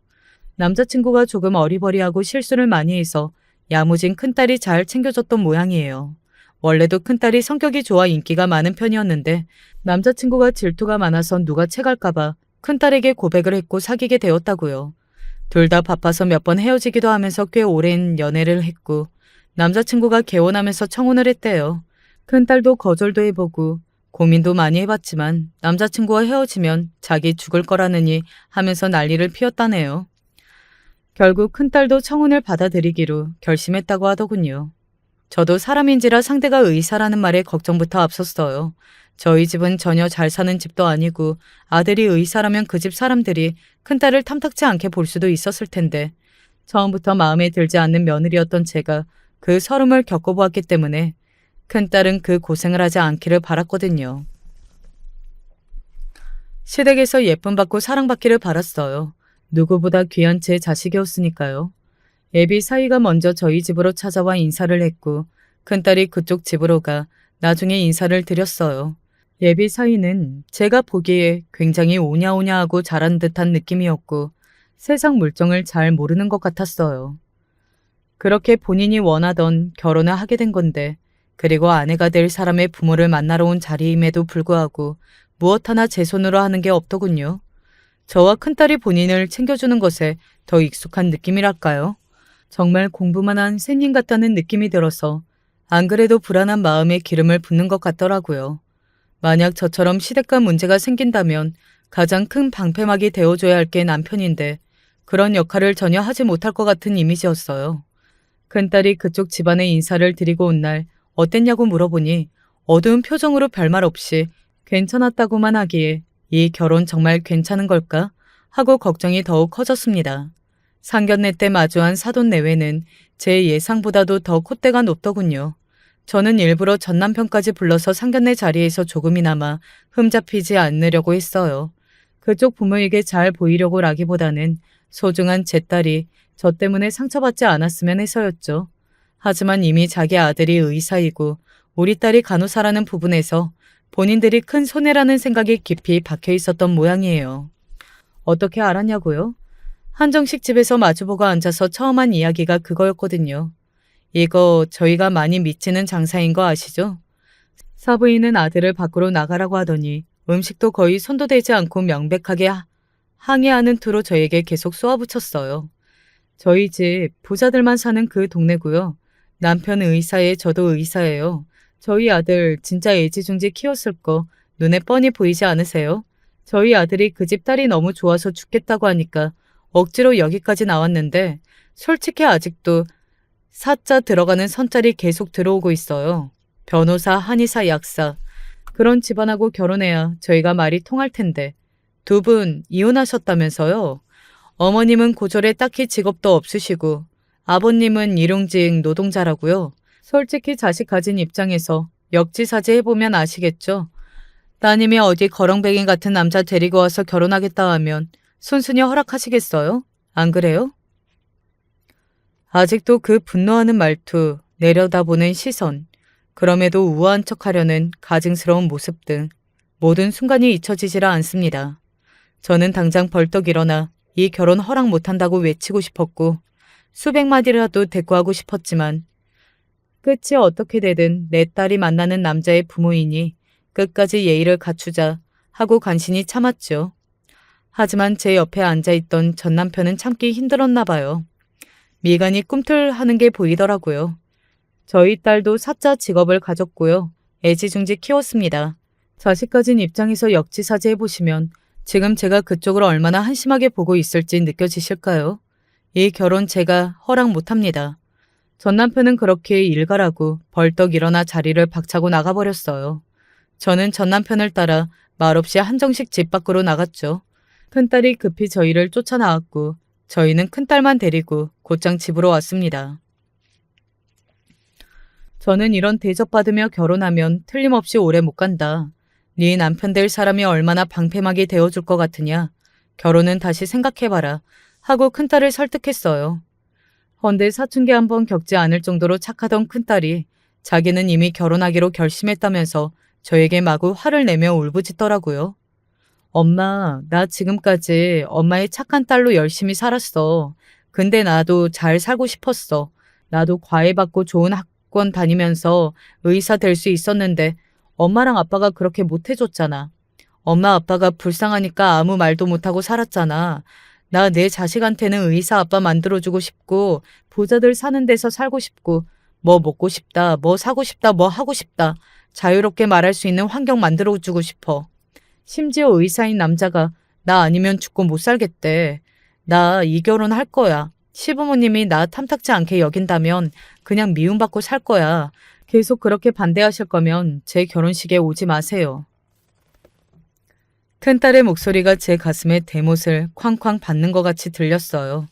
남자친구가 조금 어리버리하고 실수를 많이 해서 야무진 큰딸이 잘 챙겨줬던 모양이에요. 원래도 큰딸이 성격이 좋아 인기가 많은 편이었는데 남자친구가 질투가 많아서 누가 채갈까봐 큰딸에게 고백을 했고 사귀게 되었다고요. 둘 다 바빠서 몇 번 헤어지기도 하면서 꽤 오랜 연애를 했고 남자친구가 개원하면서 청혼을 했대요. 큰딸도 거절도 해보고 고민도 많이 해봤지만 남자친구와 헤어지면 자기 죽을 거라느니 하면서 난리를 피웠다네요. 결국 큰딸도 청혼을 받아들이기로 결심했다고 하더군요. 저도 사람인지라 상대가 의사라는 말에 걱정부터 앞섰어요. 저희 집은 전혀 잘 사는 집도 아니고 아들이 의사라면 그 집 사람들이 큰딸을 탐탁치 않게 볼 수도 있었을 텐데 처음부터 마음에 들지 않는 며느리였던 제가 그 서름을 겪어보았기 때문에 큰딸은 그 고생을 하지 않기를 바랐거든요. 시댁에서 예쁨 받고 사랑받기를 바랐어요. 누구보다 귀한 제 자식이었으니까요. 예비 사위가 먼저 저희 집으로 찾아와 인사를 했고 큰딸이 그쪽 집으로 가 나중에 인사를 드렸어요. 예비 사위는 제가 보기에 굉장히 오냐오냐하고 잘한 듯한 느낌이었고 세상 물정을 잘 모르는 것 같았어요. 그렇게 본인이 원하던 결혼을 하게 된 건데 그리고 아내가 될 사람의 부모를 만나러 온 자리임에도 불구하고 무엇 하나 제 손으로 하는 게 없더군요. 저와 큰딸이 본인을 챙겨주는 것에 더 익숙한 느낌이랄까요? 정말 공부만 한仙님 같다는 느낌이 들어서 안 그래도 불안한 마음에 기름을 붓는 것 같더라고요. 만약 저처럼 시댁과 문제가 생긴다면 가장 큰 방패막이 되어줘야 할 게 남편인데 그런 역할을 전혀 하지 못할 것 같은 이미지였어요. 큰딸이 그쪽 집안에 인사를 드리고 온 날 어땠냐고 물어보니 어두운 표정으로 별말 없이 괜찮았다고만 하기에 이 결혼 정말 괜찮은 걸까 하고 걱정이 더욱 커졌습니다. 상견례 때 마주한 사돈 내외는 제 예상보다도 더 콧대가 높더군요. 저는 일부러 전남편까지 불러서 상견례 자리에서 조금이나마 흠잡히지 않으려고 했어요. 그쪽 부모에게 잘 보이려고라기보다는 소중한 제 딸이 저 때문에 상처받지 않았으면 해서였죠. 하지만 이미 자기 아들이 의사이고 우리 딸이 간호사라는 부분에서 본인들이 큰 손해라는 생각이 깊이 박혀 있었던 모양이에요. 어떻게 알았냐고요? 한정식 집에서 마주보고 앉아서 처음 한 이야기가 그거였거든요. 이거 저희가 많이 미치는 장사인 거 아시죠? 사부인은 아들을 밖으로 나가라고 하더니 음식도 거의 손도 대지 않고 명백하게 항의하는 투로 저에게 계속 쏘아붙였어요. 저희 집 부자들만 사는 그 동네고요. 남편 의사에 저도 의사예요. 저희 아들 진짜 애지중지 키웠을 거 눈에 뻔히 보이지 않으세요? 저희 아들이 그 집 딸이 너무 좋아서 죽겠다고 하니까 억지로 여기까지 나왔는데 솔직히 아직도 사자 들어가는 선짤이 계속 들어오고 있어요. 변호사, 한의사, 약사. 그런 집안하고 결혼해야 저희가 말이 통할 텐데. 두 분 이혼하셨다면서요? 어머님은 고졸에 딱히 직업도 없으시고 아버님은 일용직 노동자라고요. 솔직히 자식 가진 입장에서 역지사지 해보면 아시겠죠? 따님이 어디 거렁뱅이 같은 남자 데리고 와서 결혼하겠다 하면 순순히 허락하시겠어요? 안 그래요? 아직도 그 분노하는 말투, 내려다보는 시선, 그럼에도 우아한 척하려는 가증스러운 모습 등 모든 순간이 잊혀지지라 않습니다. 저는 당장 벌떡 일어나 이 결혼 허락 못한다고 외치고 싶었고 수백 마디라도 대꾸하고 싶었지만 끝이 어떻게 되든 내 딸이 만나는 남자의 부모이니 끝까지 예의를 갖추자 하고 간신히 참았죠. 하지만 제 옆에 앉아있던 전 남편은 참기 힘들었나 봐요. 미간이 꿈틀하는 게 보이더라고요. 저희 딸도 사자 직업을 가졌고요. 애지중지 키웠습니다. 자식 가진 입장에서 역지사지 해보시면 지금 제가 그쪽을 얼마나 한심하게 보고 있을지 느껴지실까요? 이 결혼 제가 허락 못합니다. 전 남편은 그렇게 일가라고 벌떡 일어나 자리를 박차고 나가버렸어요. 저는 전 남편을 따라 말없이 한정식 집 밖으로 나갔죠. 큰딸이 급히 저희를 쫓아나왔고 저희는 큰딸만 데리고 곧장 집으로 왔습니다. 저는 이런 대접받으며 결혼하면 틀림없이 오래 못 간다. 네 남편 될 사람이 얼마나 방패막이 되어줄 것 같으냐. 결혼은 다시 생각해봐라. 하고 큰딸을 설득했어요. 헌데 사춘기 한번 겪지 않을 정도로 착하던 큰딸이 자기는 이미 결혼하기로 결심했다면서 저에게 마구 화를 내며 울부짖더라고요. 엄마, 나 지금까지 엄마의 착한 딸로 열심히 살았어. 근데 나도 잘 살고 싶었어. 나도 과외받고 좋은 학원 다니면서 의사 될 수 있었는데 엄마랑 아빠가 그렇게 못해줬잖아. 엄마 아빠가 불쌍하니까 아무 말도 못하고 살았잖아. 나 내 자식한테는 의사 아빠 만들어주고 싶고 부자들 사는 데서 살고 싶고 뭐 먹고 싶다, 뭐 사고 싶다, 뭐 하고 싶다. 자유롭게 말할 수 있는 환경 만들어주고 싶어. 심지어 의사인 남자가 나 아니면 죽고 못 살겠대. 나 이 결혼 할 거야. 시부모님이 나 탐탁지 않게 여긴다면 그냥 미움받고 살 거야. 계속 그렇게 반대하실 거면 제 결혼식에 오지 마세요. 큰딸의 목소리가 제 가슴에 대못을 쾅쾅 받는 것 같이 들렸어요.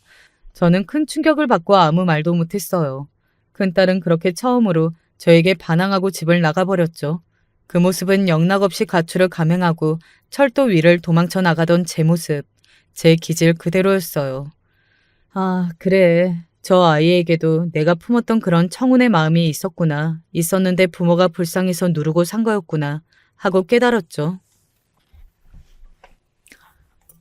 저는 큰 충격을 받고 아무 말도 못했어요. 큰딸은 그렇게 처음으로 저에게 반항하고 집을 나가버렸죠. 그 모습은 영락없이 가출을 감행하고 철도 위를 도망쳐 나가던 제 모습, 제 기질 그대로였어요. 아, 그래. 저 아이에게도 내가 품었던 그런 청운의 마음이 있었구나. 있었는데 부모가 불쌍해서 누르고 산 거였구나. 하고 깨달았죠.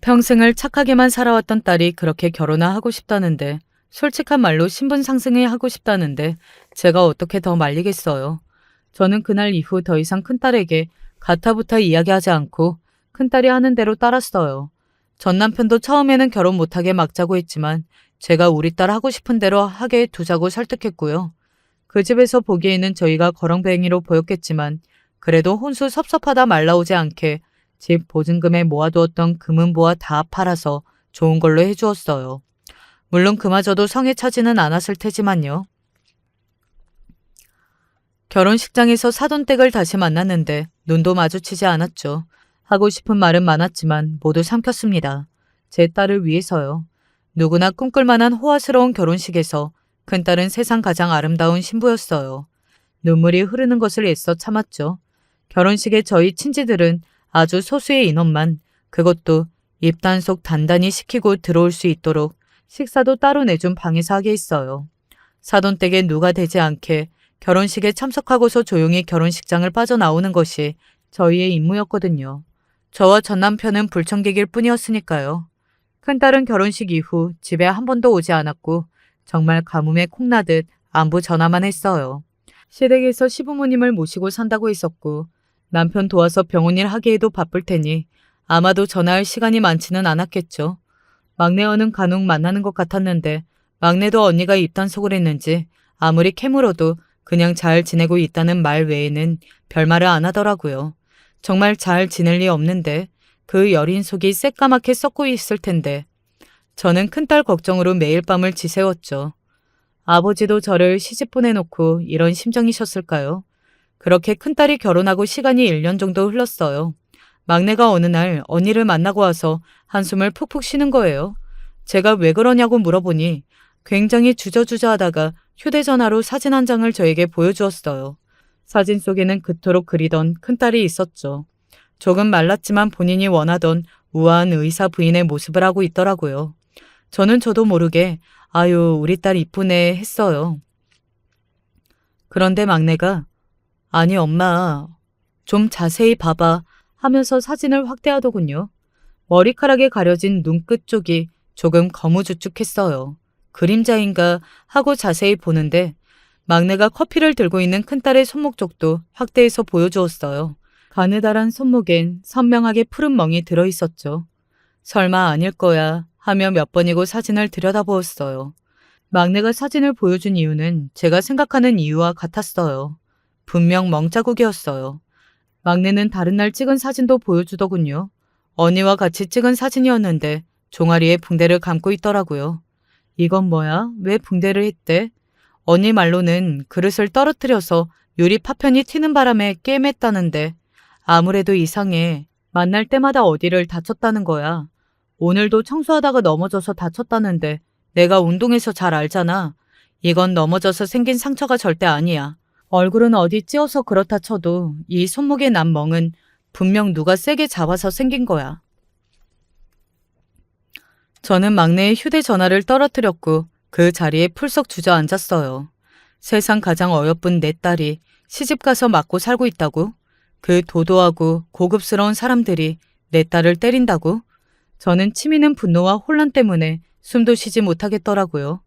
평생을 착하게만 살아왔던 딸이 그렇게 결혼을 하고 싶다는데, 솔직한 말로 신분 상승을 하고 싶다는데 제가 어떻게 더 말리겠어요. 저는 그날 이후 더 이상 큰딸에게 가타부타 이야기하지 않고 큰딸이 하는 대로 따랐어요. 전 남편도 처음에는 결혼 못하게 막자고 했지만 제가 우리 딸 하고 싶은 대로 하게 두자고 설득했고요. 그 집에서 보기에는 저희가 거렁뱅이로 보였겠지만 그래도 혼수 섭섭하다 말라오지 않게 집 보증금에 모아두었던 금은보화 다 팔아서 좋은 걸로 해주었어요. 물론 그마저도 성에 차지는 않았을 테지만요. 결혼식장에서 사돈댁을 다시 만났는데 눈도 마주치지 않았죠. 하고 싶은 말은 많았지만 모두 삼켰습니다. 제 딸을 위해서요. 누구나 꿈꿀 만한 호화스러운 결혼식에서 큰딸은 세상 가장 아름다운 신부였어요. 눈물이 흐르는 것을 애써 참았죠. 결혼식에 저희 친지들은 아주 소수의 인원만, 그것도 입단속 단단히 시키고 들어올 수 있도록 식사도 따로 내준 방에서 하게 했어요. 사돈댁에 누가 되지 않게 결혼식에 참석하고서 조용히 결혼식장을 빠져나오는 것이 저희의 임무였거든요. 저와 전 남편은 불청객일 뿐이었으니까요. 큰딸은 결혼식 이후 집에 한 번도 오지 않았고 정말 가뭄에 콩나듯 안부 전화만 했어요. 시댁에서 시부모님을 모시고 산다고 했었고 남편 도와서 병원 일 하기에도 바쁠 테니 아마도 전화할 시간이 많지는 않았겠죠. 막내어는 간혹 만나는 것 같았는데 막내도 언니가 입단속을 했는지 아무리 캐물어도 그냥 잘 지내고 있다는 말 외에는 별말을 안 하더라고요. 정말 잘 지낼 리 없는데 그 여린 속이 새까맣게 썩고 있을 텐데 저는 큰딸 걱정으로 매일 밤을 지새웠죠. 아버지도 저를 시집 보내놓고 이런 심정이셨을까요? 그렇게 큰딸이 결혼하고 시간이 1년 정도 흘렀어요. 막내가 어느 날 언니를 만나고 와서 한숨을 푹푹 쉬는 거예요. 제가 왜 그러냐고 물어보니 굉장히 주저주저하다가 휴대전화로 사진 한 장을 저에게 보여주었어요. 사진 속에는 그토록 그리던 큰딸이 있었죠. 조금 말랐지만 본인이 원하던 우아한 의사 부인의 모습을 하고 있더라고요. 저는 저도 모르게 아유 우리 딸 이쁘네 했어요. 그런데 막내가 아니 엄마 좀 자세히 봐봐 하면서 사진을 확대하더군요. 머리카락에 가려진 눈끝 쪽이 조금 거무주축했어요. 그림자인가 하고 자세히 보는데 막내가 커피를 들고 있는 큰딸의 손목 쪽도 확대해서 보여주었어요. 가느다란 손목엔 선명하게 푸른 멍이 들어있었죠. 설마 아닐 거야 하며 몇 번이고 사진을 들여다보았어요. 막내가 사진을 보여준 이유는 제가 생각하는 이유와 같았어요. 분명 멍자국이었어요. 막내는 다른 날 찍은 사진도 보여주더군요. 언니와 같이 찍은 사진이었는데 종아리에 붕대를 감고 있더라고요. 이건 뭐야? 왜 붕대를 했대? 언니 말로는 그릇을 떨어뜨려서 유리 파편이 튀는 바람에 꿰맸다는데 아무래도 이상해. 만날 때마다 어디를 다쳤다는 거야. 오늘도 청소하다가 넘어져서 다쳤다는데 내가 운동해서 잘 알잖아. 이건 넘어져서 생긴 상처가 절대 아니야. 얼굴은 어디 찧어서 그렇다 쳐도 이 손목에 난 멍은 분명 누가 세게 잡아서 생긴 거야. 저는 막내의 휴대전화를 떨어뜨렸고 그 자리에 풀썩 주저앉았어요. 세상 가장 어여쁜 내 딸이 시집가서 맞고 살고 있다고? 그 도도하고 고급스러운 사람들이 내 딸을 때린다고? 저는 치미는 분노와 혼란 때문에 숨도 쉬지 못하겠더라고요.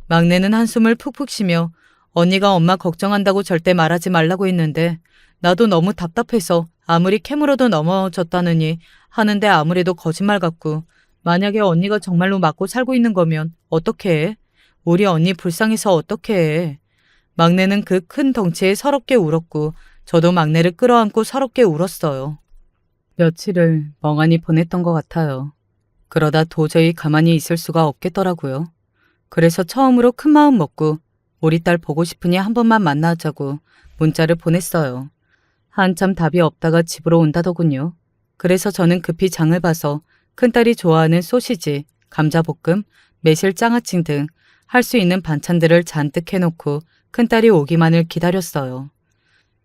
막내는 한숨을 푹푹 쉬며 언니가 엄마 걱정한다고 절대 말하지 말라고 했는데 나도 너무 답답해서 아무리 캐물어도 넘어졌다느니 하는데 아무래도 거짓말 같고 만약에 언니가 정말로 맞고 살고 있는 거면 어떻게 해? 우리 언니 불쌍해서 어떻게 해? 막내는 그 큰 덩치에 서럽게 울었고 저도 막내를 끌어안고 서럽게 울었어요. 며칠을 멍하니 보냈던 것 같아요. 그러다 도저히 가만히 있을 수가 없겠더라고요. 그래서 처음으로 큰 마음 먹고 우리 딸 보고 싶으니 한 번만 만나자고 문자를 보냈어요. 한참 답이 없다가 집으로 온다더군요. 그래서 저는 급히 장을 봐서 큰딸이 좋아하는 소시지, 감자볶음, 매실 장아찌 등 할 수 있는 반찬들을 잔뜩 해놓고 큰딸이 오기만을 기다렸어요.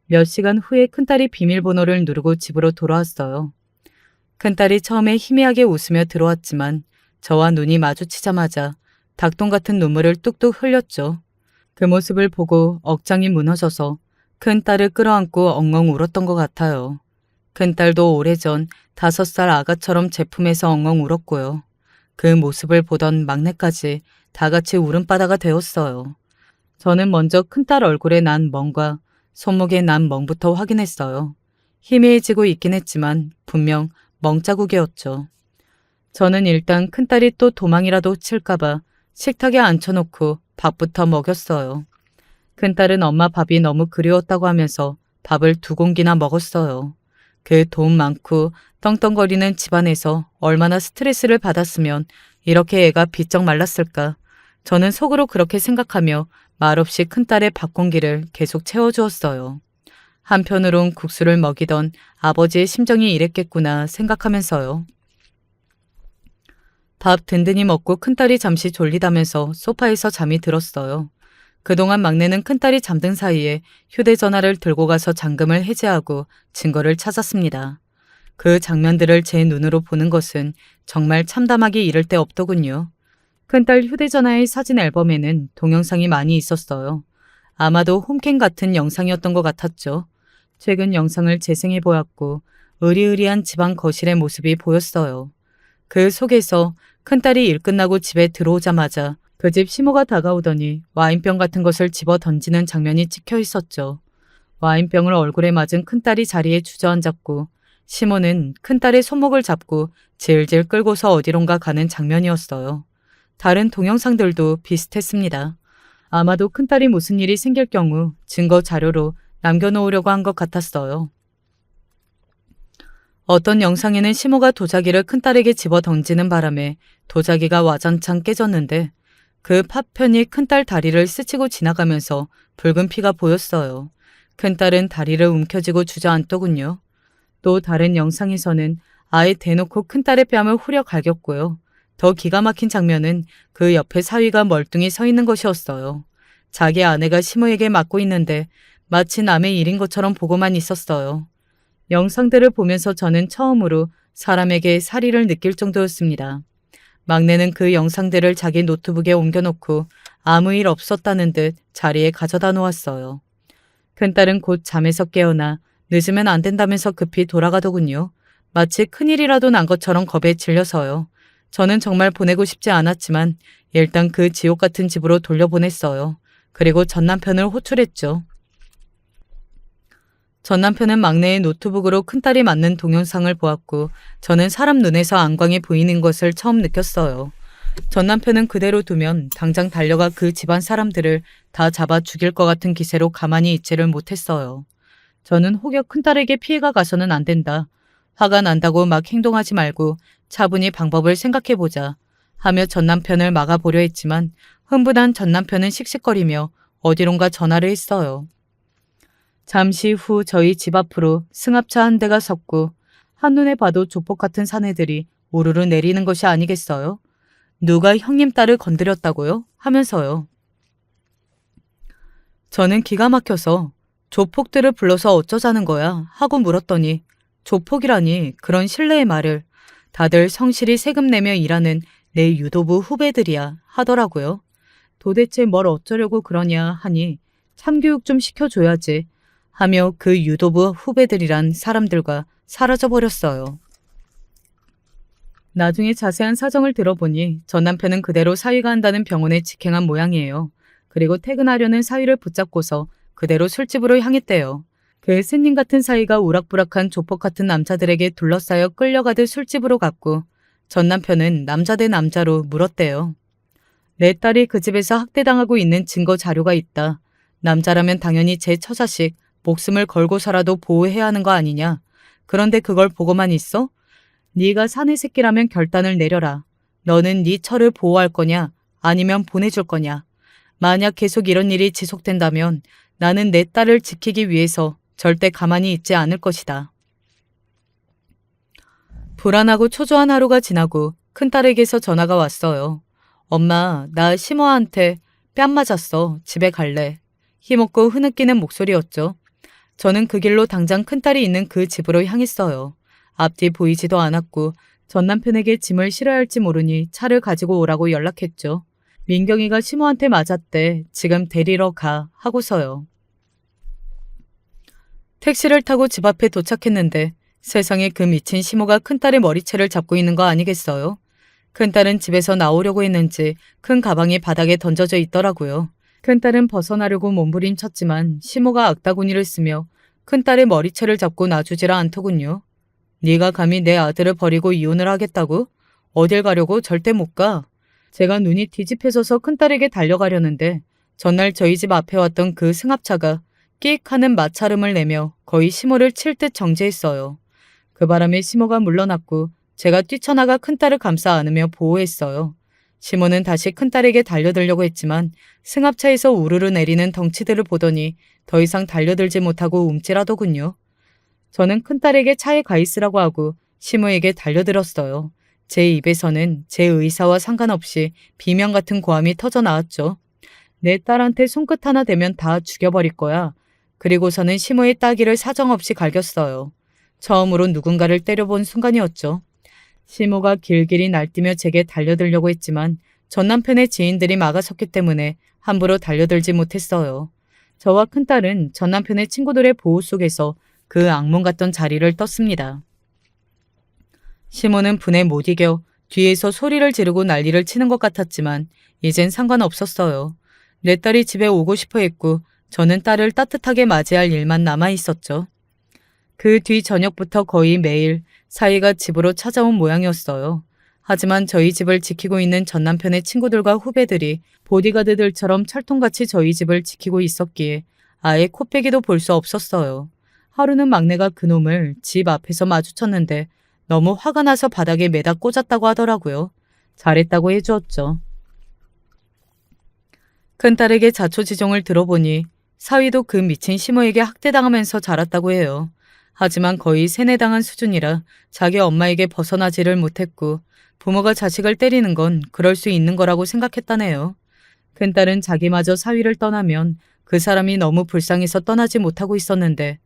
몇 시간 후에 큰딸이 비밀번호를 누르고 집으로 돌아왔어요. 큰딸이 처음에 희미하게 웃으며 들어왔지만 저와 눈이 마주치자마자 닭똥 같은 눈물을 뚝뚝 흘렸죠. 그 모습을 보고 억장이 무너져서 큰딸을 끌어안고 엉엉 울었던 것 같아요. 큰딸도 오래전 5살 아가처럼 제품해서 엉엉 울었고요. 그 모습을 보던 막내까지 다 같이 울음바다가 되었어요. 저는 먼저 큰딸 얼굴에 난 멍과 손목에 난 멍부터 확인했어요. 희미해지고 있긴 했지만 분명 멍자국이었죠. 저는 일단 큰딸이 또 도망이라도 칠까봐 식탁에 앉혀놓고 밥부터 먹였어요. 큰딸은 엄마 밥이 너무 그리웠다고 하면서 밥을 2공기나 먹었어요. 그 돈 많고 떵떵거리는 집안에서 얼마나 스트레스를 받았으면 이렇게 애가 비쩍 말랐을까. 저는 속으로 그렇게 생각하며 말없이 큰딸의 밥 공기를 계속 채워주었어요. 한편으론 국수를 먹이던 아버지의 심정이 이랬겠구나 생각하면서요. 밥 든든히 먹고 큰딸이 잠시 졸리다면서 소파에서 잠이 들었어요. 그동안 막내는 큰딸이 잠든 사이에 휴대전화를 들고 가서 잠금을 해제하고 증거를 찾았습니다. 그 장면들을 제 눈으로 보는 것은 정말 참담하기 이를 데 없더군요. 큰딸 휴대전화의 사진 앨범에는 동영상이 많이 있었어요. 아마도 홈캠 같은 영상이었던 것 같았죠. 최근 영상을 재생해 보았고 으리으리한 집안 거실의 모습이 보였어요. 그 속에서 큰딸이 일 끝나고 집에 들어오자마자 그 집 시모가 다가오더니 와인병 같은 것을 집어 던지는 장면이 찍혀 있었죠. 와인병을 얼굴에 맞은 큰딸이 자리에 주저앉았고 시모는 큰딸의 손목을 잡고 질질 끌고서 어디론가 가는 장면이었어요. 다른 동영상들도 비슷했습니다. 아마도 큰딸이 무슨 일이 생길 경우 증거 자료로 남겨놓으려고 한 것 같았어요. 어떤 영상에는 시모가 도자기를 큰딸에게 집어 던지는 바람에 도자기가 와장창 깨졌는데 그 파편이 큰딸 다리를 스치고 지나가면서 붉은 피가 보였어요. 큰딸은 다리를 움켜쥐고 주저앉더군요. 또 다른 영상에서는 아예 대놓고 큰딸의 뺨을 후려 갈겼고요. 더 기가 막힌 장면은 그 옆에 사위가 멀뚱히 서 있는 것이었어요. 자기 아내가 시모에게 맞고 있는데 마치 남의 일인 것처럼 보고만 있었어요. 영상들을 보면서 저는 처음으로 사람에게 살의를 느낄 정도였습니다. 막내는 그 영상들을 자기 노트북에 옮겨놓고 아무 일 없었다는 듯 자리에 가져다 놓았어요. 큰딸은 곧 잠에서 깨어나 늦으면 안 된다면서 급히 돌아가더군요. 마치 큰일이라도 난 것처럼 겁에 질려서요. 저는 정말 보내고 싶지 않았지만 일단 그 지옥 같은 집으로 돌려보냈어요. 그리고 전 남편을 호출했죠. 전 남편은 막내의 노트북으로 큰딸이 맞는 동영상을 보았고 저는 사람 눈에서 안광이 보이는 것을 처음 느꼈어요. 전 남편은 그대로 두면 당장 달려가 그 집안 사람들을 다 잡아 죽일 것 같은 기세로 가만히 있지를 못했어요. 저는 혹여 큰딸에게 피해가 가서는 안 된다. 화가 난다고 막 행동하지 말고 차분히 방법을 생각해보자 하며 전 남편을 막아보려 했지만 흥분한 전 남편은 씩씩거리며 어디론가 전화를 했어요. 잠시 후 저희 집 앞으로 승합차 한 대가 섰고 한눈에 봐도 조폭 같은 사내들이 우르르 내리는 것이 아니겠어요? 누가 형님 딸을 건드렸다고요? 하면서요. 저는 기가 막혀서 조폭들을 불러서 어쩌자는 거야 하고 물었더니 조폭이라니 그런 실례의 말을 다들 성실히 세금 내며 일하는 내 유도부 후배들이야 하더라고요. 도대체 뭘 어쩌려고 그러냐 하니 참교육 좀 시켜줘야지 하며 그 유도부 후배들이란 사람들과 사라져버렸어요. 나중에 자세한 사정을 들어보니 전 남편은 그대로 사위가 한다는 병원에 직행한 모양이에요. 그리고 퇴근하려는 사위를 붙잡고서 그대로 술집으로 향했대요. 그 스님 같은 사위가 우락부락한 조폭 같은 남자들에게 둘러싸여 끌려가듯 술집으로 갔고 전 남편은 남자 대 남자로 물었대요. 내 딸이 그 집에서 학대당하고 있는 증거 자료가 있다. 남자라면 당연히 제 처자식 목숨을 걸고서라도 보호해야 하는 거 아니냐. 그런데 그걸 보고만 있어? 네가 사내 새끼라면 결단을 내려라. 너는 네 처를 보호할 거냐 아니면 보내줄 거냐. 만약 계속 이런 일이 지속된다면 나는 내 딸을 지키기 위해서 절대 가만히 있지 않을 것이다. 불안하고 초조한 하루가 지나고 큰딸에게서 전화가 왔어요. 엄마, 나 시모한테 뺨 맞았어. 집에 갈래. 힘없고 흐느끼는 목소리였죠. 저는 그 길로 당장 큰딸이 있는 그 집으로 향했어요. 앞뒤 보이지도 않았고 전 남편에게 짐을 실어야 할지 모르니 차를 가지고 오라고 연락했죠. 민경이가 시모한테 맞았대. 지금 데리러 가 하고서요. 택시를 타고 집 앞에 도착했는데 세상에 그 미친 시모가 큰딸의 머리채를 잡고 있는 거 아니겠어요? 큰딸은 집에서 나오려고 했는지 큰 가방이 바닥에 던져져 있더라고요. 큰딸은 벗어나려고 몸부림쳤지만 시모가 악다구니를 쓰며 큰딸의 머리채를 잡고 놔주지라 않더군요. 네가 감히 내 아들을 버리고 이혼을 하겠다고? 어딜 가려고? 절대 못 가. 제가 눈이 뒤집혀져서 큰딸에게 달려가려는데 전날 저희 집 앞에 왔던 그 승합차가 끽 하는 마찰음을 내며 거의 시모를 칠 듯 정지했어요. 그 바람에 시모가 물러났고 제가 뛰쳐나가 큰딸을 감싸 안으며 보호했어요. 시모는 다시 큰딸에게 달려들려고 했지만 승합차에서 우르르 내리는 덩치들을 보더니 더 이상 달려들지 못하고 움찔하더군요. 저는 큰딸에게 차에 가 있으라고 하고 시모에게 달려들었어요. 제 입에서는 제 의사와 상관없이 비명 같은 고함이 터져 나왔죠. 내 딸한테 손끝 하나 대면 다 죽여버릴 거야. 그리고서는 시모의 따귀를 사정없이 갈겼어요. 처음으로 누군가를 때려본 순간이었죠. 시모가 길길이 날뛰며 제게 달려들려고 했지만 전 남편의 지인들이 막아섰기 때문에 함부로 달려들지 못했어요. 저와 큰딸은 전 남편의 친구들의 보호 속에서 그 악몽 같던 자리를 떴습니다. 시모는 분에 못 이겨 뒤에서 소리를 지르고 난리를 치는 것 같았지만 이젠 상관없었어요. 내 딸이 집에 오고 싶어 했고 저는 딸을 따뜻하게 맞이할 일만 남아 있었죠. 그 뒤 저녁부터 거의 매일 사위가 집으로 찾아온 모양이었어요. 하지만 저희 집을 지키고 있는 전 남편의 친구들과 후배들이 보디가드들처럼 철통같이 저희 집을 지키고 있었기에 아예 코빼기도 볼 수 없었어요. 하루는 막내가 그놈을 집 앞에서 마주쳤는데 너무 화가 나서 바닥에 매다 꽂았다고 하더라고요. 잘했다고 해주었죠. 큰딸에게 자초지종을 들어보니 사위도 그 미친 시모에게 학대당하면서 자랐다고 해요. 하지만 거의 세뇌당한 수준이라 자기 엄마에게 벗어나지를 못했고 부모가 자식을 때리는 건 그럴 수 있는 거라고 생각했다네요. 큰딸은 자기마저 사위를 떠나면 그 사람이 너무 불쌍해서 떠나지 못하고 있었는데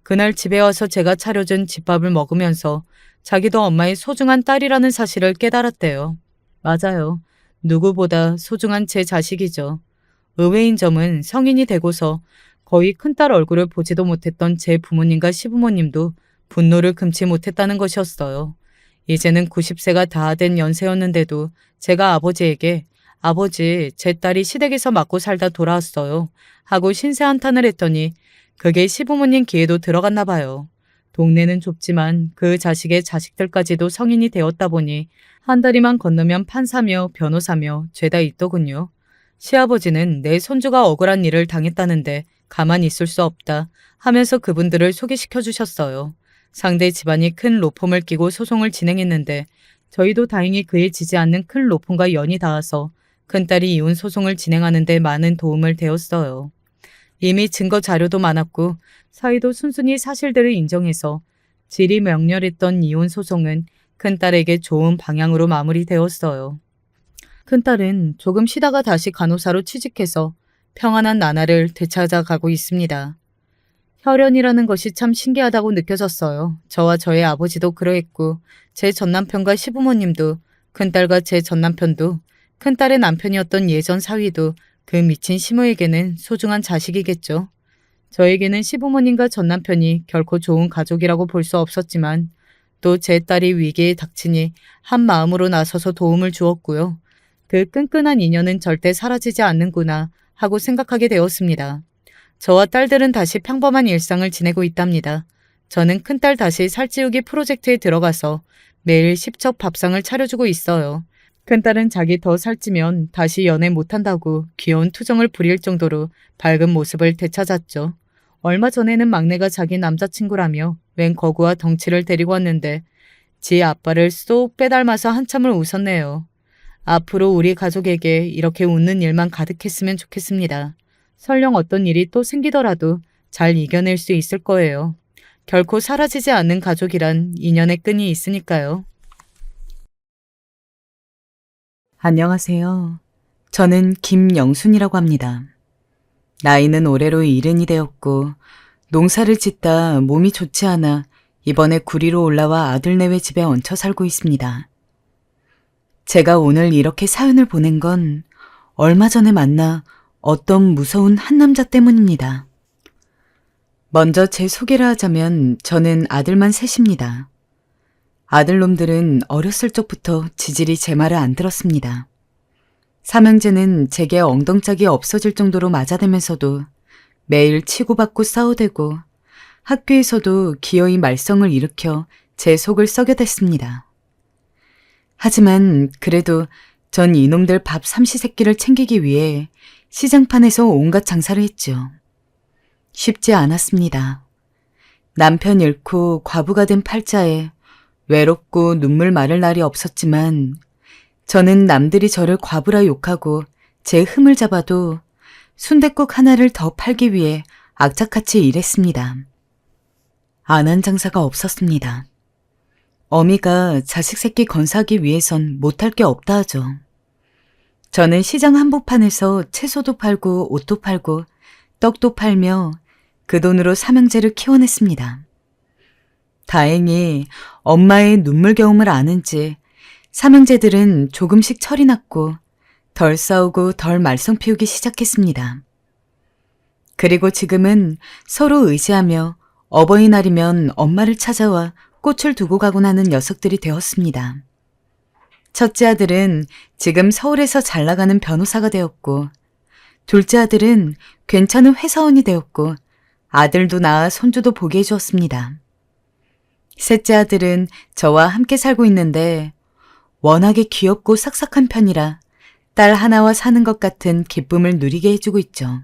그날 집에 와서 제가 차려준 집밥을 먹으면서 자기도 엄마의 소중한 딸이라는 사실을 깨달았대요. 맞아요. 누구보다 소중한 제 자식이죠. 의외인 점은 성인이 되고서 거의 큰딸 얼굴을 보지도 못했던 제 부모님과 시부모님도 분노를 금치 못했다는 것이었어요. 이제는 90세가 다 된 연세였는데도 제가 아버지에게 아버지, 제 딸이 시댁에서 맞고 살다 돌아왔어요. 하고 신세 한탄을 했더니 그게 시부모님 귀에도 들어갔나 봐요. 동네는 좁지만 그 자식의 자식들까지도 성인이 되었다 보니 한 다리만 건너면 판사며 변호사며 죄다 있더군요. 시아버지는 내 손주가 억울한 일을 당했다는데 가만히 있을 수 없다 하면서 그분들을 소개시켜 주셨어요. 상대 집안이 큰 로펌을 끼고 소송을 진행했는데 저희도 다행히 그에 지지 않는 큰 로펌과 연이 닿아서 큰딸이 이혼 소송을 진행하는 데 많은 도움을 되었어요. 이미 증거 자료도 많았고 사위도 순순히 사실들을 인정해서 질이 명렬했던 이혼 소송은 큰딸에게 좋은 방향으로 마무리되었어요. 큰딸은 조금 쉬다가 다시 간호사로 취직해서 평안한 나날을 되찾아가고 있습니다. 혈연이라는 것이 참 신기하다고 느껴졌어요. 저와 저의 아버지도 그러했고 제 전남편과 시부모님도 큰딸과 제 전남편도 큰딸의 남편이었던 예전 사위도 그 미친 시모에게는 소중한 자식이겠죠. 저에게는 시부모님과 전남편이 결코 좋은 가족이라고 볼 수 없었지만 또 제 딸이 위기에 닥치니 한 마음으로 나서서 도움을 주었고요. 그 끈끈한 인연은 절대 사라지지 않는구나 하고 생각하게 되었습니다. 저와 딸들은 다시 평범한 일상을 지내고 있답니다. 저는 큰딸 다시 살찌우기 프로젝트에 들어가서 매일 10첩 밥상을 차려주고 있어요. 큰딸은 자기 더 살찌면 다시 연애 못한다고 귀여운 투정을 부릴 정도로 밝은 모습을 되찾았죠. 얼마 전에는 막내가 자기 남자친구라며 웬 거구와 덩치를 데리고 왔는데 지 아빠를 쏙 빼닮아서 한참을 웃었네요. 앞으로 우리 가족에게 이렇게 웃는 일만 가득했으면 좋겠습니다. 설령 어떤 일이 또 생기더라도 잘 이겨낼 수 있을 거예요. 결코 사라지지 않는 가족이란 인연의 끈이 있으니까요. 안녕하세요. 저는 김영순이라고 합니다. 나이는 올해로 70이 되었고 농사를 짓다 몸이 좋지 않아 이번에 구리로 올라와 아들네외 집에 얹혀 살고 있습니다. 제가 오늘 이렇게 사연을 보낸 건 얼마 전에 만나 어떤 무서운 한 남자 때문입니다. 먼저 제 소개를 하자면 저는 아들만 셋입니다. 아들놈들은 어렸을 적부터 지질이 제 말을 안 들었습니다. 삼형제는 제게 엉덩짝이 없어질 정도로 맞아대면서도 매일 치고받고 싸우대고 학교에서도 기어이 말썽을 일으켜 제 속을 썩여댔습니다. 하지만 그래도 전 이놈들 밥 삼시세끼를 챙기기 위해 시장판에서 온갖 장사를 했죠. 쉽지 않았습니다. 남편 잃고 과부가 된 팔자에 외롭고 눈물 마를 날이 없었지만 저는 남들이 저를 과부라 욕하고 제 흠을 잡아도 순댓국 하나를 더 팔기 위해 악착같이 일했습니다. 안 한 장사가 없었습니다. 어미가 자식 새끼 건사하기 위해선 못할 게 없다 하죠. 저는 시장 한복판에서 채소도 팔고 옷도 팔고 떡도 팔며 그 돈으로 삼형제를 키워냈습니다. 다행히 엄마의 눈물겨움을 아는지 삼형제들은 조금씩 철이 났고 덜 싸우고 덜 말썽 피우기 시작했습니다. 그리고 지금은 서로 의지하며 어버이날이면 엄마를 찾아와 꽃을 두고 가곤 하는 녀석들이 되었습니다. 첫째 아들은 지금 서울에서 잘 나가는 변호사가 되었고 둘째 아들은 괜찮은 회사원이 되었고 아들도 낳아 손주도 보게 해주었습니다. 셋째 아들은 저와 함께 살고 있는데 워낙에 귀엽고 싹싹한 편이라 딸 하나와 사는 것 같은 기쁨을 누리게 해주고 있죠.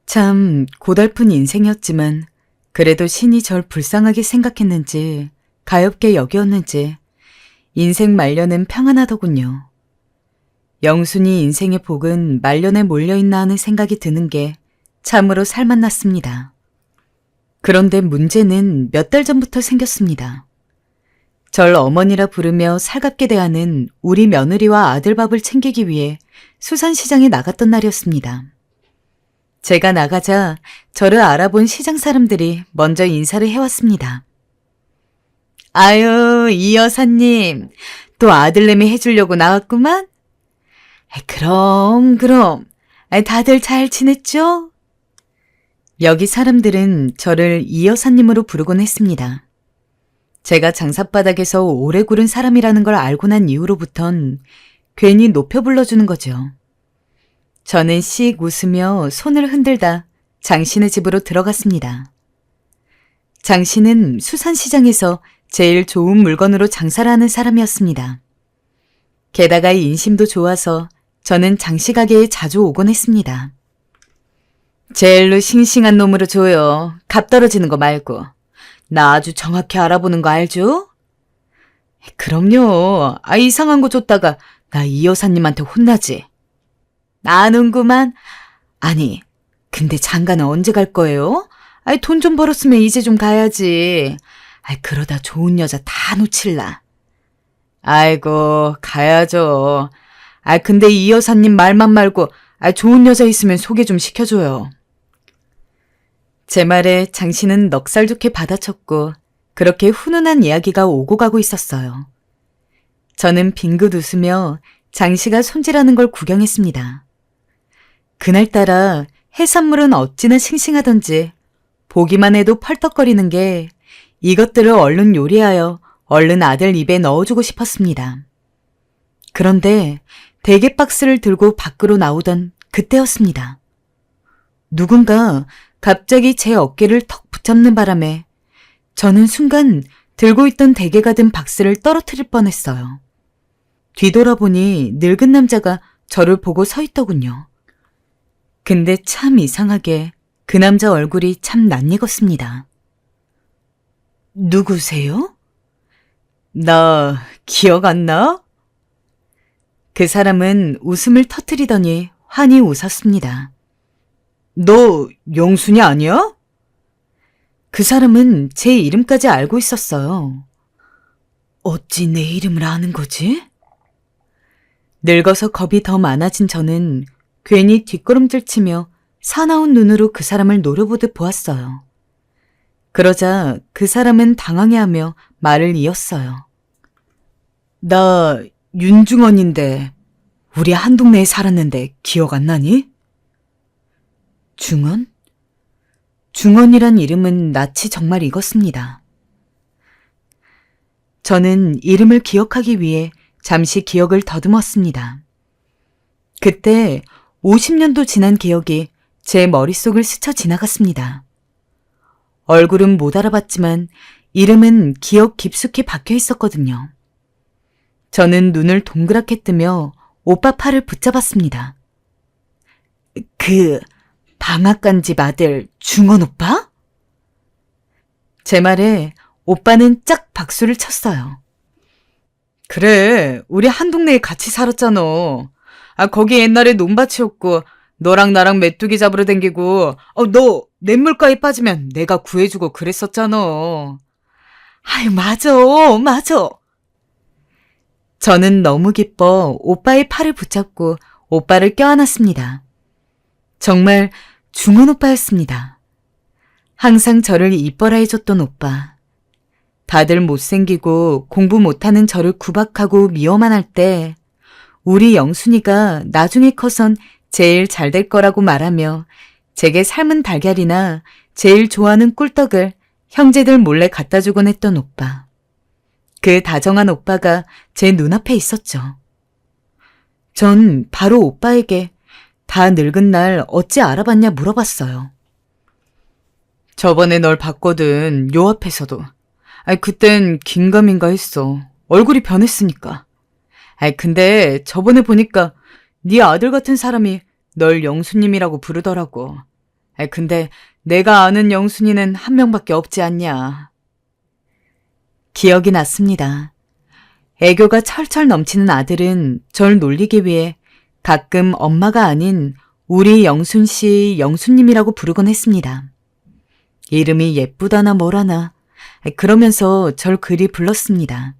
참 고달픈 인생이었지만 그래도 신이 절 불쌍하게 생각했는지 가엾게 여겼는지 인생 말년은 평안하더군요. 영순이 인생의 복은 말년에 몰려있나 하는 생각이 드는 게 참으로 살맛났습니다. 그런데 문제는 몇 달 전부터 생겼습니다. 절 어머니라 부르며 살갑게 대하는 우리 며느리와 아들 밥을 챙기기 위해 수산시장에 나갔던 날이었습니다. 제가 나가자 저를 알아본 시장 사람들이 먼저 인사를 해왔습니다. 아유, 이 여사님, 또 아들내미 해주려고 나왔구만? 그럼. 다들 잘 지냈죠? 여기 사람들은 저를 이 여사님으로 부르곤 했습니다. 제가 장삿바닥에서 오래 구른 사람이라는 걸 알고 난 이후로부턴 괜히 높여 불러주는 거죠. 저는 씩 웃으며 손을 흔들다 장씨네 집으로 들어갔습니다. 장씨는 수산시장에서 제일 좋은 물건으로 장사를 하는 사람이었습니다. 게다가 인심도 좋아서 저는 장씨 가게에 자주 오곤 했습니다. 제일로 싱싱한 놈으로 줘요. 값 떨어지는 거 말고. 나 아주 정확히 알아보는 거 알죠? 그럼요. 이상한 거 줬다가 나 이 여사님한테 혼나지. 아는구만. 아니, 근데 장가는 언제 갈 거예요? 돈 좀 벌었으면 이제 좀 가야지. 그러다 좋은 여자 다 놓칠라. 아이고, 가야죠. 근데 이 여사님 말만 말고 좋은 여자 있으면 소개 좀 시켜줘요. 제 말에 장씨는 넉살 좋게 받아쳤고 그렇게 훈훈한 이야기가 오고 가고 있었어요. 저는 빙긋 웃으며 장씨가 손질하는 걸 구경했습니다. 그날따라 해산물은 어찌나 싱싱하던지 보기만 해도 펄떡거리는 게 이것들을 얼른 요리하여 얼른 아들 입에 넣어주고 싶었습니다. 그런데 대게 박스를 들고 밖으로 나오던 그때였습니다. 누군가 갑자기 제 어깨를 턱 붙잡는 바람에 저는 순간 들고 있던 대게가 든 박스를 떨어뜨릴 뻔했어요. 뒤돌아보니 늙은 남자가 저를 보고 서 있더군요. 근데 참 이상하게 그 남자 얼굴이 참 낯익었습니다. 누구세요? 나 기억 안 나? 그 사람은 웃음을 터뜨리더니 환히 웃었습니다. 너 영순이 아니야? 그 사람은 제 이름까지 알고 있었어요. 어찌 내 이름을 아는 거지? 늙어서 겁이 더 많아진 저는 괜히 뒷걸음질 치며 사나운 눈으로 그 사람을 노려보듯 보았어요. 그러자 그 사람은 당황해하며 말을 이었어요. 나 윤중원인데 우리 한 동네에 살았는데 기억 안 나니? 중원? 중원이란 이름은 낯이 정말 익었습니다. 저는 이름을 기억하기 위해 잠시 기억을 더듬었습니다. 그때 50년도 지난 기억이 제 머릿속을 스쳐 지나갔습니다. 얼굴은 못 알아봤지만 이름은 기억 깊숙이 박혀 있었거든요. 저는 눈을 동그랗게 뜨며 오빠 팔을 붙잡았습니다. 그 방앗간 집 아들 중원 오빠? 제 말에 오빠는 짝 박수를 쳤어요. 그래, 우리 한 동네에 같이 살았잖아. 거기 옛날에 논밭이었고 너랑 나랑 메뚜기 잡으러 댕기고 너 냇물가에 빠지면 내가 구해주고 그랬었잖아. 맞아. 저는 너무 기뻐 오빠의 팔을 붙잡고 오빠를 껴안았습니다. 정말 중원 오빠였습니다. 항상 저를 이뻐라 해줬던 오빠. 다들 못생기고 공부 못하는 저를 구박하고 미워만 할 때 우리 영순이가 나중에 커선 제일 잘 될 거라고 말하며 제게 삶은 달걀이나 제일 좋아하는 꿀떡을 형제들 몰래 갖다 주곤 했던 오빠. 그 다정한 오빠가 제 눈앞에 있었죠. 전 바로 오빠에게 다 늙은 날 어찌 알아봤냐 물어봤어요. 저번에 널 봤거든, 요 앞에서도. 그땐 긴가민가 했어. 얼굴이 변했으니까. 근데 저번에 보니까 네 아들 같은 사람이 널 영수님이라고 부르더라고. 근데 내가 아는 영순이는 한 명밖에 없지 않냐. 기억이 났습니다. 애교가 철철 넘치는 아들은 절 놀리기 위해 가끔 엄마가 아닌 우리 영순 씨 영순님이라고 부르곤 했습니다. 이름이 예쁘다나 뭐라나 그러면서 절 그리 불렀습니다.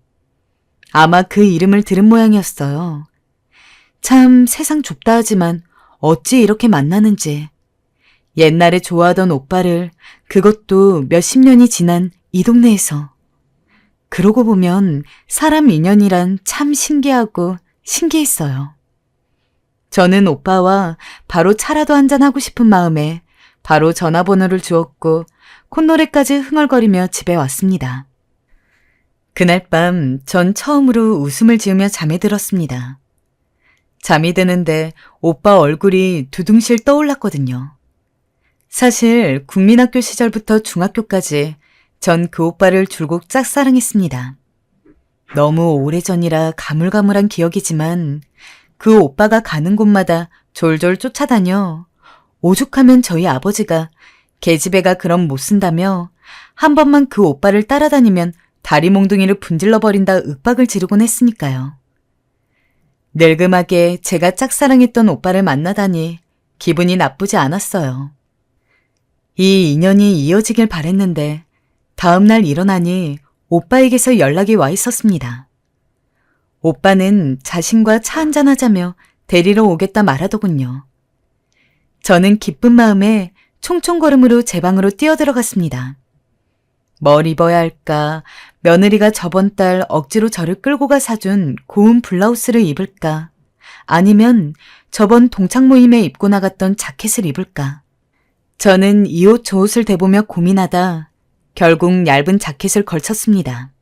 아마 그 이름을 들은 모양이었어요. 참 세상 좁다 하지만 어찌 이렇게 만나는지. 옛날에 좋아하던 오빠를 그것도 몇십 년이 지난 이 동네에서. 그러고 보면 사람 인연이란 참 신기하고 신기했어요. 저는 오빠와 바로 차라도 한잔하고 싶은 마음에 바로 전화번호를 주었고 콧노래까지 흥얼거리며 집에 왔습니다. 그날 밤 전 처음으로 웃음을 지으며 잠에 들었습니다. 잠이 드는데 오빠 얼굴이 두둥실 떠올랐거든요. 사실 국민학교 시절부터 중학교까지 전 그 오빠를 줄곧 짝사랑했습니다. 너무 오래전이라 가물가물한 기억이지만 그 오빠가 가는 곳마다 졸졸 쫓아다녀 오죽하면 저희 아버지가 계집애가 그럼 못 쓴다며 한 번만 그 오빠를 따라다니면 다리 몽둥이를 분질러버린다 윽박을 지르곤 했으니까요. 늙음하게 제가 짝사랑했던 오빠를 만나다니 기분이 나쁘지 않았어요. 이 인연이 이어지길 바랬는데 다음날 일어나니 오빠에게서 연락이 와 있었습니다. 오빠는 자신과 차 한잔하자며 데리러 오겠다 말하더군요. 저는 기쁜 마음에 총총걸음으로 제 방으로 뛰어들어갔습니다. 뭘 입어야 할까, 며느리가 저번 달 억지로 저를 끌고 가 사준 고운 블라우스를 입을까, 아니면 저번 동창 모임에 입고 나갔던 자켓을 입을까. 저는 이 옷 저 옷을 대보며 고민하다 결국 얇은 자켓을 걸쳤습니다.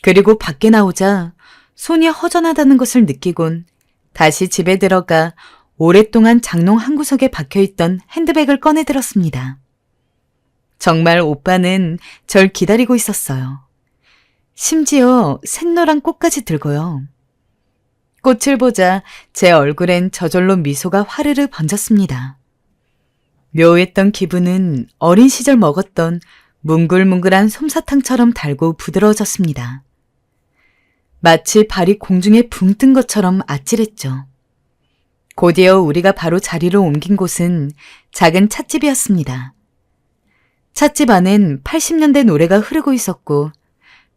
그리고 밖에 나오자 손이 허전하다는 것을 느끼곤 다시 집에 들어가 오랫동안 장롱 한 구석에 박혀있던 핸드백을 꺼내 들었습니다. 정말 오빠는 절 기다리고 있었어요. 심지어 샛노란 꽃까지 들고요. 꽃을 보자 제 얼굴엔 저절로 미소가 화르르 번졌습니다. 묘했던 기분은 어린 시절 먹었던 뭉글뭉글한 솜사탕처럼 달고 부드러워졌습니다. 마치 발이 공중에 붕 뜬 것처럼 아찔했죠. 곧이어 우리가 바로 자리를 옮긴 곳은 작은 찻집이었습니다. 찻집 안엔 80년대 노래가 흐르고 있었고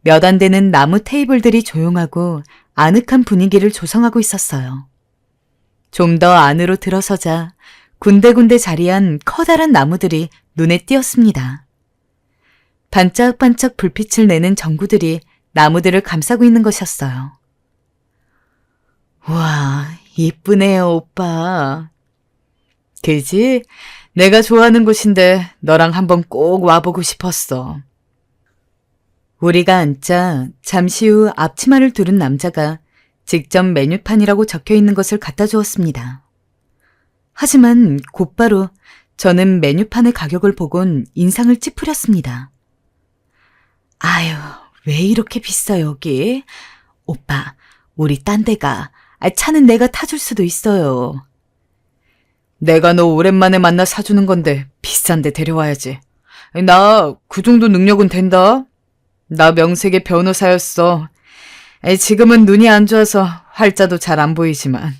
몇 안 되는 나무 테이블들이 조용하고 아늑한 분위기를 조성하고 있었어요. 좀 더 안으로 들어서자 군데군데 자리한 커다란 나무들이 눈에 띄었습니다. 반짝반짝 불빛을 내는 전구들이 나무들을 감싸고 있는 것이었어요. 와, 이쁘네요, 오빠. 그지? 내가 좋아하는 곳인데 너랑 한번 꼭 와보고 싶었어. 우리가 앉자 잠시 후 앞치마를 두른 남자가 직접 메뉴판이라고 적혀있는 것을 갖다 주었습니다. 하지만 곧바로 저는 메뉴판의 가격을 보곤 인상을 찌푸렸습니다. 아유, 왜 이렇게 비싸 여기? 오빠, 우리 딴 데 가. 차는 내가 타줄 수도 있어요. 내가 너 오랜만에 만나 사주는 건데 비싼 데 데려와야지. 나 그 정도 능력은 된다. 나 명색의 변호사였어. 지금은 눈이 안 좋아서 활자도 잘 안 보이지만.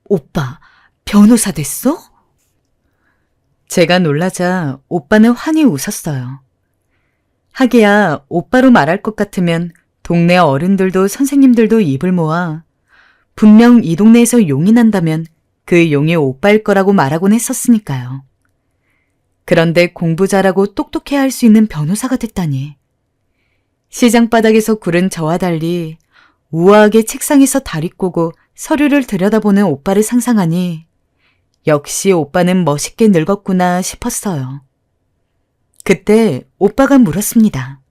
오빠, 변호사 됐어? 제가 놀라자 오빠는 환히 웃었어요. 하기야 오빠로 말할 것 같으면 동네 어른들도 선생님들도 입을 모아 분명 이 동네에서 용이 난다면 그 용이 오빠일 거라고 말하곤 했었으니까요. 그런데 공부 잘하고 똑똑해야 할 수 있는 변호사가 됐다니. 시장 바닥에서 구른 저와 달리 우아하게 책상에서 다리 꼬고 서류를 들여다보는 오빠를 상상하니 역시 오빠는 멋있게 늙었구나 싶었어요. 그때 오빠가 물었습니다.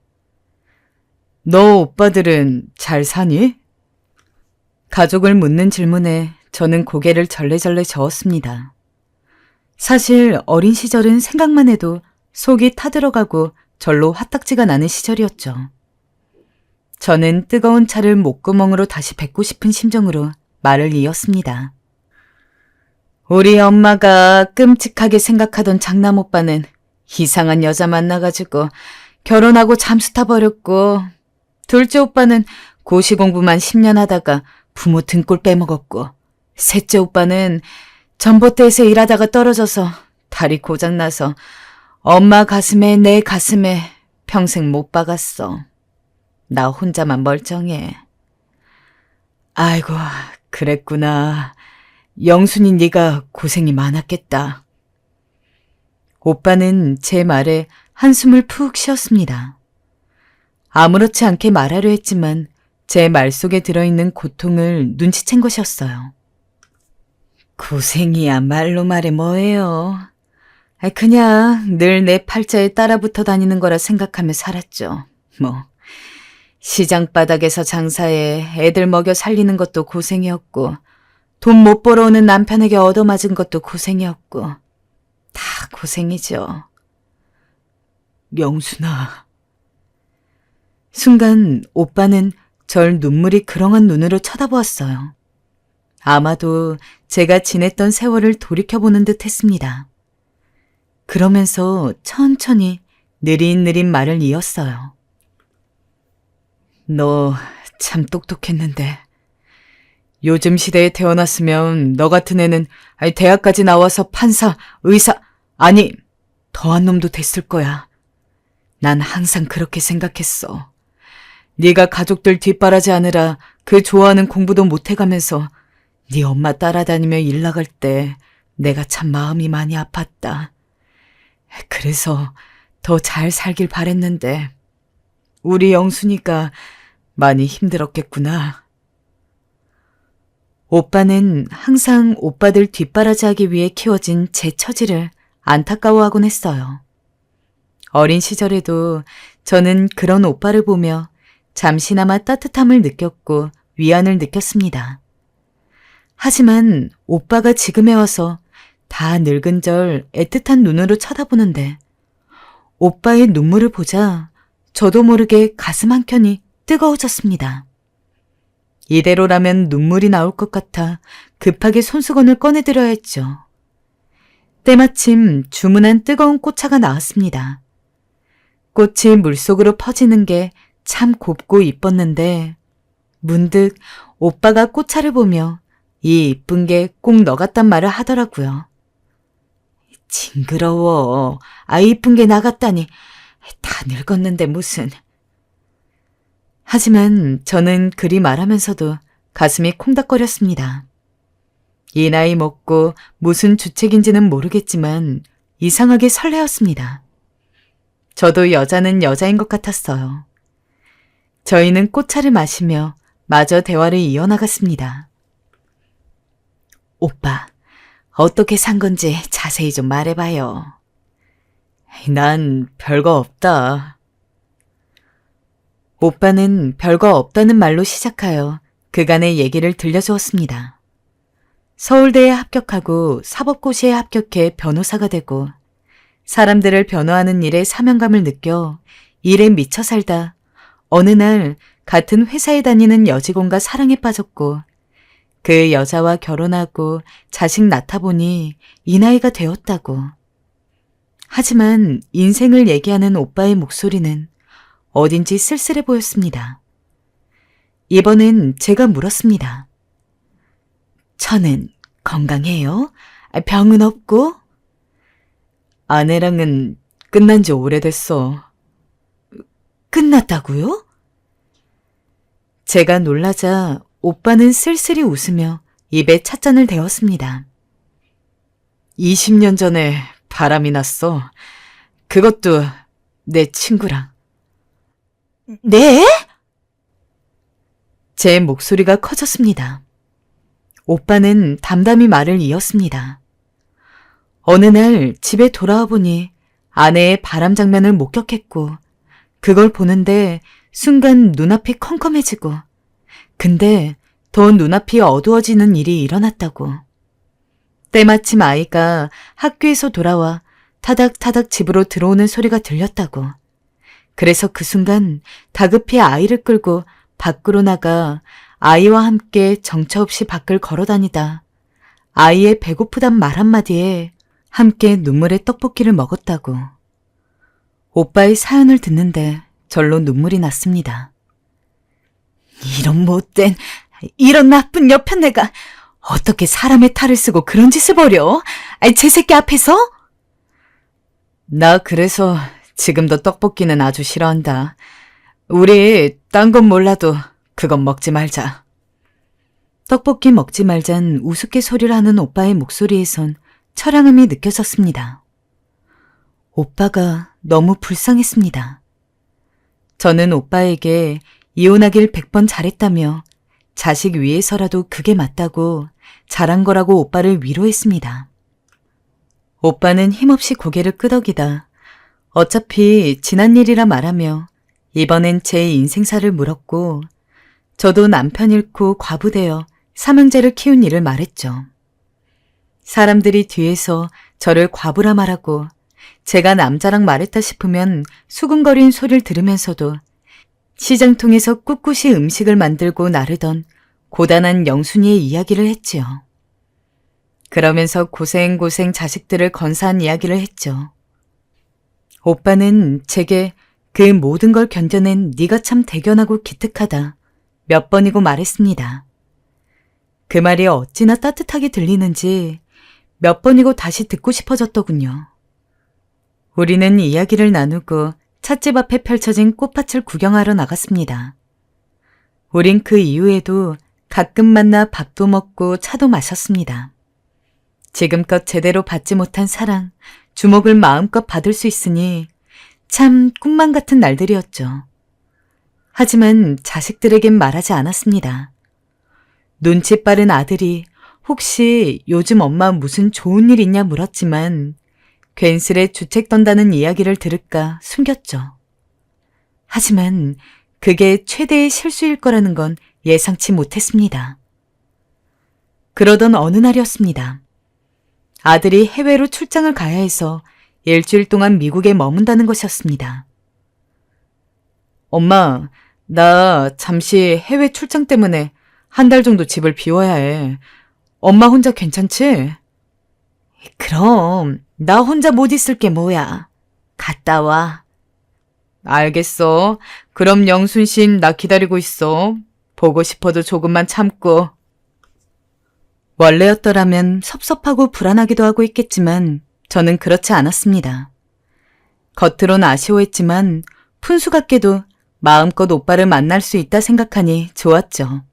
너 오빠들은 잘 사니? 가족을 묻는 질문에 저는 고개를 절레절레 저었습니다. 사실 어린 시절은 생각만 해도 속이 타들어가고 절로 화딱지가 나는 시절이었죠. 저는 뜨거운 차를 목구멍으로 다시 뱉고 싶은 심정으로 말을 이었습니다. 우리 엄마가 끔찍하게 생각하던 장남 오빠는 이상한 여자 만나가지고 결혼하고 잠수 타버렸고, 둘째 오빠는 고시 공부만 10년 하다가 부모 등골 빼먹었고, 셋째 오빠는 전봇대에서 일하다가 떨어져서 다리 고장나서 엄마 가슴에 내 가슴에 평생 못 박았어. 나 혼자만 멀쩡해. 아이고, 그랬구나. 영순이 네가 고생이 많았겠다. 오빠는 제 말에 한숨을 푹 쉬었습니다. 아무렇지 않게 말하려 했지만 제 말 속에 들어있는 고통을 눈치챈 것이었어요. 고생이야 말로 말해 뭐예요. 그냥 늘 내 팔자에 따라붙어 다니는 거라 생각하며 살았죠. 뭐 시장 바닥에서 장사해 애들 먹여 살리는 것도 고생이었고, 돈 못 벌어오는 남편에게 얻어맞은 것도 고생이었고, 다 고생이죠. 영순아. 순간 오빠는 절 눈물이 그렁한 눈으로 쳐다보았어요. 아마도 제가 지냈던 세월을 돌이켜보는 듯 했습니다. 그러면서 천천히 느릿느릿 말을 이었어요. 너 참 똑똑했는데, 요즘 시대에 태어났으면 너 같은 애는 대학까지 나와서 판사, 의사, 아니 더한 놈도 됐을 거야. 난 항상 그렇게 생각했어. 네가 가족들 뒷바라지하느라 그 좋아하는 공부도 못해가면서 네 엄마 따라다니며 일 나갈 때 내가 참 마음이 많이 아팠다. 그래서 더 잘 살길 바랬는데 우리 영순이가 많이 힘들었겠구나. 오빠는 항상 오빠들 뒷바라지하기 위해 키워진 제 처지를 안타까워하곤 했어요. 어린 시절에도 저는 그런 오빠를 보며 잠시나마 따뜻함을 느꼈고 위안을 느꼈습니다. 하지만 오빠가 지금에 와서 다 늙은 절 애틋한 눈으로 쳐다보는데 오빠의 눈물을 보자 저도 모르게 가슴 한켠이 뜨거워졌습니다. 이대로라면 눈물이 나올 것 같아 급하게 손수건을 꺼내드려야 했죠. 때마침 주문한 뜨거운 꽃차가 나왔습니다. 꽃이 물속으로 퍼지는 게 참 곱고 이뻤는데 문득 오빠가 꽃차를 보며 이 이쁜 게 꼭 너 같단 말을 하더라고요. 징그러워. 이쁜 게 나 같다니. 다 늙었는데 무슨. 하지만 저는 그리 말하면서도 가슴이 콩닥거렸습니다. 이 나이 먹고 무슨 주책인지는 모르겠지만 이상하게 설레었습니다. 저도 여자는 여자인 것 같았어요. 저희는 꽃차를 마시며 마저 대화를 이어나갔습니다. 오빠, 어떻게 산 건지 자세히 좀 말해봐요. 난 별거 없다. 오빠는 별거 없다는 말로 시작하여 그간의 얘기를 들려주었습니다. 서울대에 합격하고 사법고시에 합격해 변호사가 되고 사람들을 변호하는 일에 사명감을 느껴 일에 미쳐 살다 어느 날 같은 회사에 다니는 여직원과 사랑에 빠졌고 그 여자와 결혼하고 자식 낳다 보니 이 나이가 되었다고. 하지만 인생을 얘기하는 오빠의 목소리는 어딘지 쓸쓸해 보였습니다. 이번엔 제가 물었습니다. 처는 건강해요? 병은 없고? 아내랑은 끝난 지 오래됐어. 끝났다고요? 제가 놀라자 오빠는 쓸쓸히 웃으며 입에 찻잔을 대었습니다. 20년 전에 바람이 났어. 그것도 내 친구랑. 네? 제 목소리가 커졌습니다. 오빠는 담담히 말을 이었습니다. 어느 날 집에 돌아와 보니 아내의 바람 장면을 목격했고 그걸 보는데 순간 눈앞이 컴컴해지고 근데 더 눈앞이 어두워지는 일이 일어났다고. 때마침 아이가 학교에서 돌아와 타닥타닥 집으로 들어오는 소리가 들렸다고. 그래서 그 순간 다급히 아이를 끌고 밖으로 나가 아이와 함께 정처 없이 밖을 걸어다니다 아이의 배고프단 말 한마디에 함께 눈물의 떡볶이를 먹었다고. 오빠의 사연을 듣는데 절로 눈물이 났습니다. 이런 못된, 이런 나쁜 여편네가 어떻게 사람의 탈을 쓰고 그런 짓을 벌여? 제 새끼 앞에서? 나 그래서 지금도 떡볶이는 아주 싫어한다. 우리 딴 건 몰라도 그건 먹지 말자. 떡볶이 먹지 말잔 우습게소리를 하는 오빠의 목소리에선 처량함이 느껴졌습니다. 오빠가 너무 불쌍했습니다. 저는 오빠에게 이혼하길 100번 잘했다며 자식 위해서라도 그게 맞다고 잘한 거라고 오빠를 위로했습니다. 오빠는 힘없이 고개를 끄덕이다 어차피 지난 일이라 말하며 이번엔 제 인생사를 물었고 저도 남편 잃고 과부되어 삼형제를 키운 일을 말했죠. 사람들이 뒤에서 저를 과부라 말하고 제가 남자랑 말했다 싶으면 수근거린 소리를 들으면서도 시장통에서 꿋꿋이 음식을 만들고 나르던 고단한 영순이의 이야기를 했지요. 그러면서 고생고생 자식들을 건사한 이야기를 했죠. 오빠는 제게 그 모든 걸 견뎌낸 네가 참 대견하고 기특하다 몇 번이고 말했습니다. 그 말이 어찌나 따뜻하게 들리는지 몇 번이고 다시 듣고 싶어졌더군요. 우리는 이야기를 나누고 찻집 앞에 펼쳐진 꽃밭을 구경하러 나갔습니다. 우린 그 이후에도 가끔 만나 밥도 먹고 차도 마셨습니다. 지금껏 제대로 받지 못한 사랑, 주목을 마음껏 받을 수 있으니 참 꿈만 같은 날들이었죠. 하지만 자식들에겐 말하지 않았습니다. 눈치 빠른 아들이 혹시 요즘 엄마 무슨 좋은 일 있냐 물었지만 괜스레 주책 떤다는 이야기를 들을까 숨겼죠. 하지만 그게 최대의 실수일 거라는 건 예상치 못했습니다. 그러던 어느 날이었습니다. 아들이 해외로 출장을 가야 해서 일주일 동안 미국에 머문다는 것이었습니다. 엄마, 나 잠시 해외 출장 때문에 한 달 정도 집을 비워야 해. 엄마 혼자 괜찮지? 그럼 나 혼자 못 있을 게 뭐야. 갔다 와. 알겠어. 그럼 영순신 나 기다리고 있어. 보고 싶어도 조금만 참고. 원래였더라면 섭섭하고 불안하기도 하고 있겠지만 저는 그렇지 않았습니다. 겉으론 아쉬워했지만 푼수 같게도 마음껏 오빠를 만날 수 있다 생각하니 좋았죠.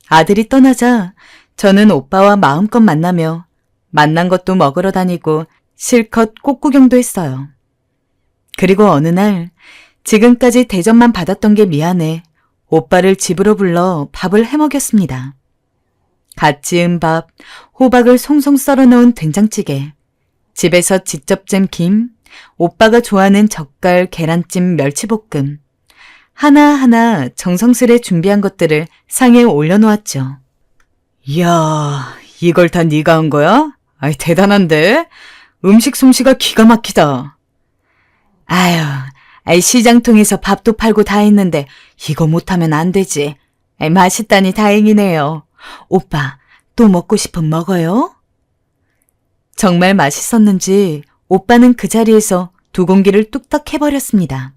아들이 떠나자 저는 오빠와 마음껏 만나며 만난 것도 먹으러 다니고 실컷 꽃구경도 했어요. 그리고 어느 날 지금까지 대접만 받았던 게 미안해 오빠를 집으로 불러 밥을 해먹였습니다. 갓 지은 밥, 호박을 송송 썰어 넣은 된장찌개, 집에서 직접 잼 김, 오빠가 좋아하는 젓갈, 계란찜, 멸치볶음, 하나하나 정성스레 준비한 것들을 상에 올려놓았죠. 이야, 이걸 다 네가 한 거야? 아이, 대단한데? 음식 솜씨가 기가 막히다. 아유, 시장통에서 밥도 팔고 다 했는데 이거 못하면 안 되지. 맛있다니 다행이네요. 오빠, 또 먹고 싶으면 먹어요? 정말 맛있었는지 오빠는 그 자리에서 2공기를 뚝딱 해버렸습니다.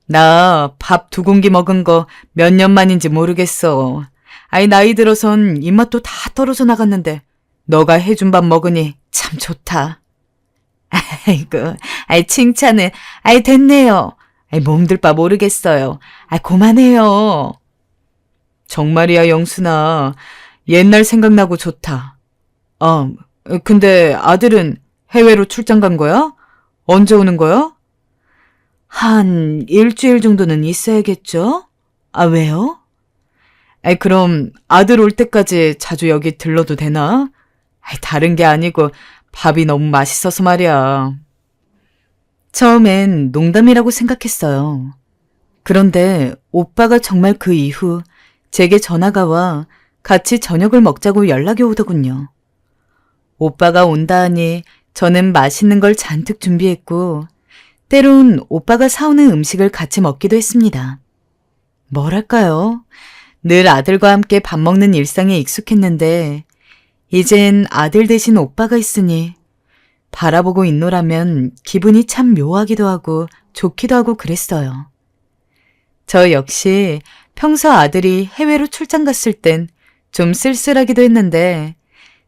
나 밥 2공기 먹은 거 몇 년 만인지 모르겠어. 나이 들어선 입맛도 다 떨어져 나갔는데 너가 해준 밥 먹으니 참 좋다. 아이고, 칭찬은, 됐네요. 몸들 바 모르겠어요. 그만해요. 정말이야, 영순아. 옛날 생각나고 좋다. 근데 아들은 해외로 출장 간 거야? 언제 오는 거야? 한 일주일 정도는 있어야겠죠? 왜요? 그럼 아들 올 때까지 자주 여기 들러도 되나? 다른 게 아니고 밥이 너무 맛있어서 말이야. 처음엔 농담이라고 생각했어요. 그런데 오빠가 정말 그 이후 제게 전화가 와 같이 저녁을 먹자고 연락이 오더군요. 오빠가 온다 하니 저는 맛있는 걸 잔뜩 준비했고 때론 오빠가 사오는 음식을 같이 먹기도 했습니다. 뭐랄까요? 늘 아들과 함께 밥 먹는 일상에 익숙했는데 이젠 아들 대신 오빠가 있으니 바라보고 있노라면 기분이 참 묘하기도 하고 좋기도 하고 그랬어요. 저 역시 평소 아들이 해외로 출장 갔을 땐 좀 쓸쓸하기도 했는데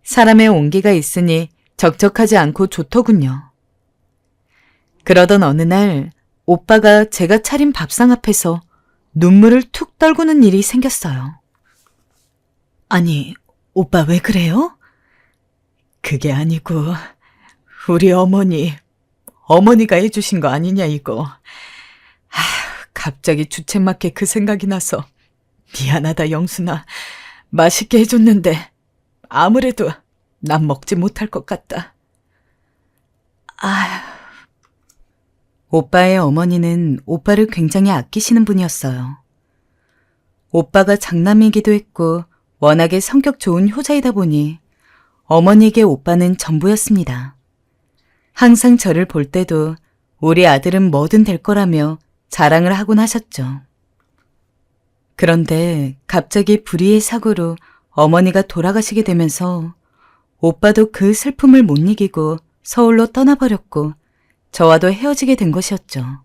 사람의 온기가 있으니 적적하지 않고 좋더군요. 그러던 어느 날 오빠가 제가 차린 밥상 앞에서 눈물을 툭 떨구는 일이 생겼어요. 아니, 오빠 왜 그래요? 그게 아니고 우리 어머니가 해주신 거 아니냐 이거. 갑자기 주책맞게 그 생각이 나서 미안하다 영순아. 맛있게 해줬는데 아무래도 난 먹지 못할 것 같다. 오빠의 어머니는 오빠를 굉장히 아끼시는 분이었어요. 오빠가 장남이기도 했고 워낙에 성격 좋은 효자이다 보니 어머니에게 오빠는 전부였습니다. 항상 저를 볼 때도 우리 아들은 뭐든 될 거라며 자랑을 하곤 하셨죠. 그런데 갑자기 불의의 사고로 어머니가 돌아가시게 되면서 오빠도 그 슬픔을 못 이기고 서울로 떠나버렸고 저와도 헤어지게 된 것이었죠.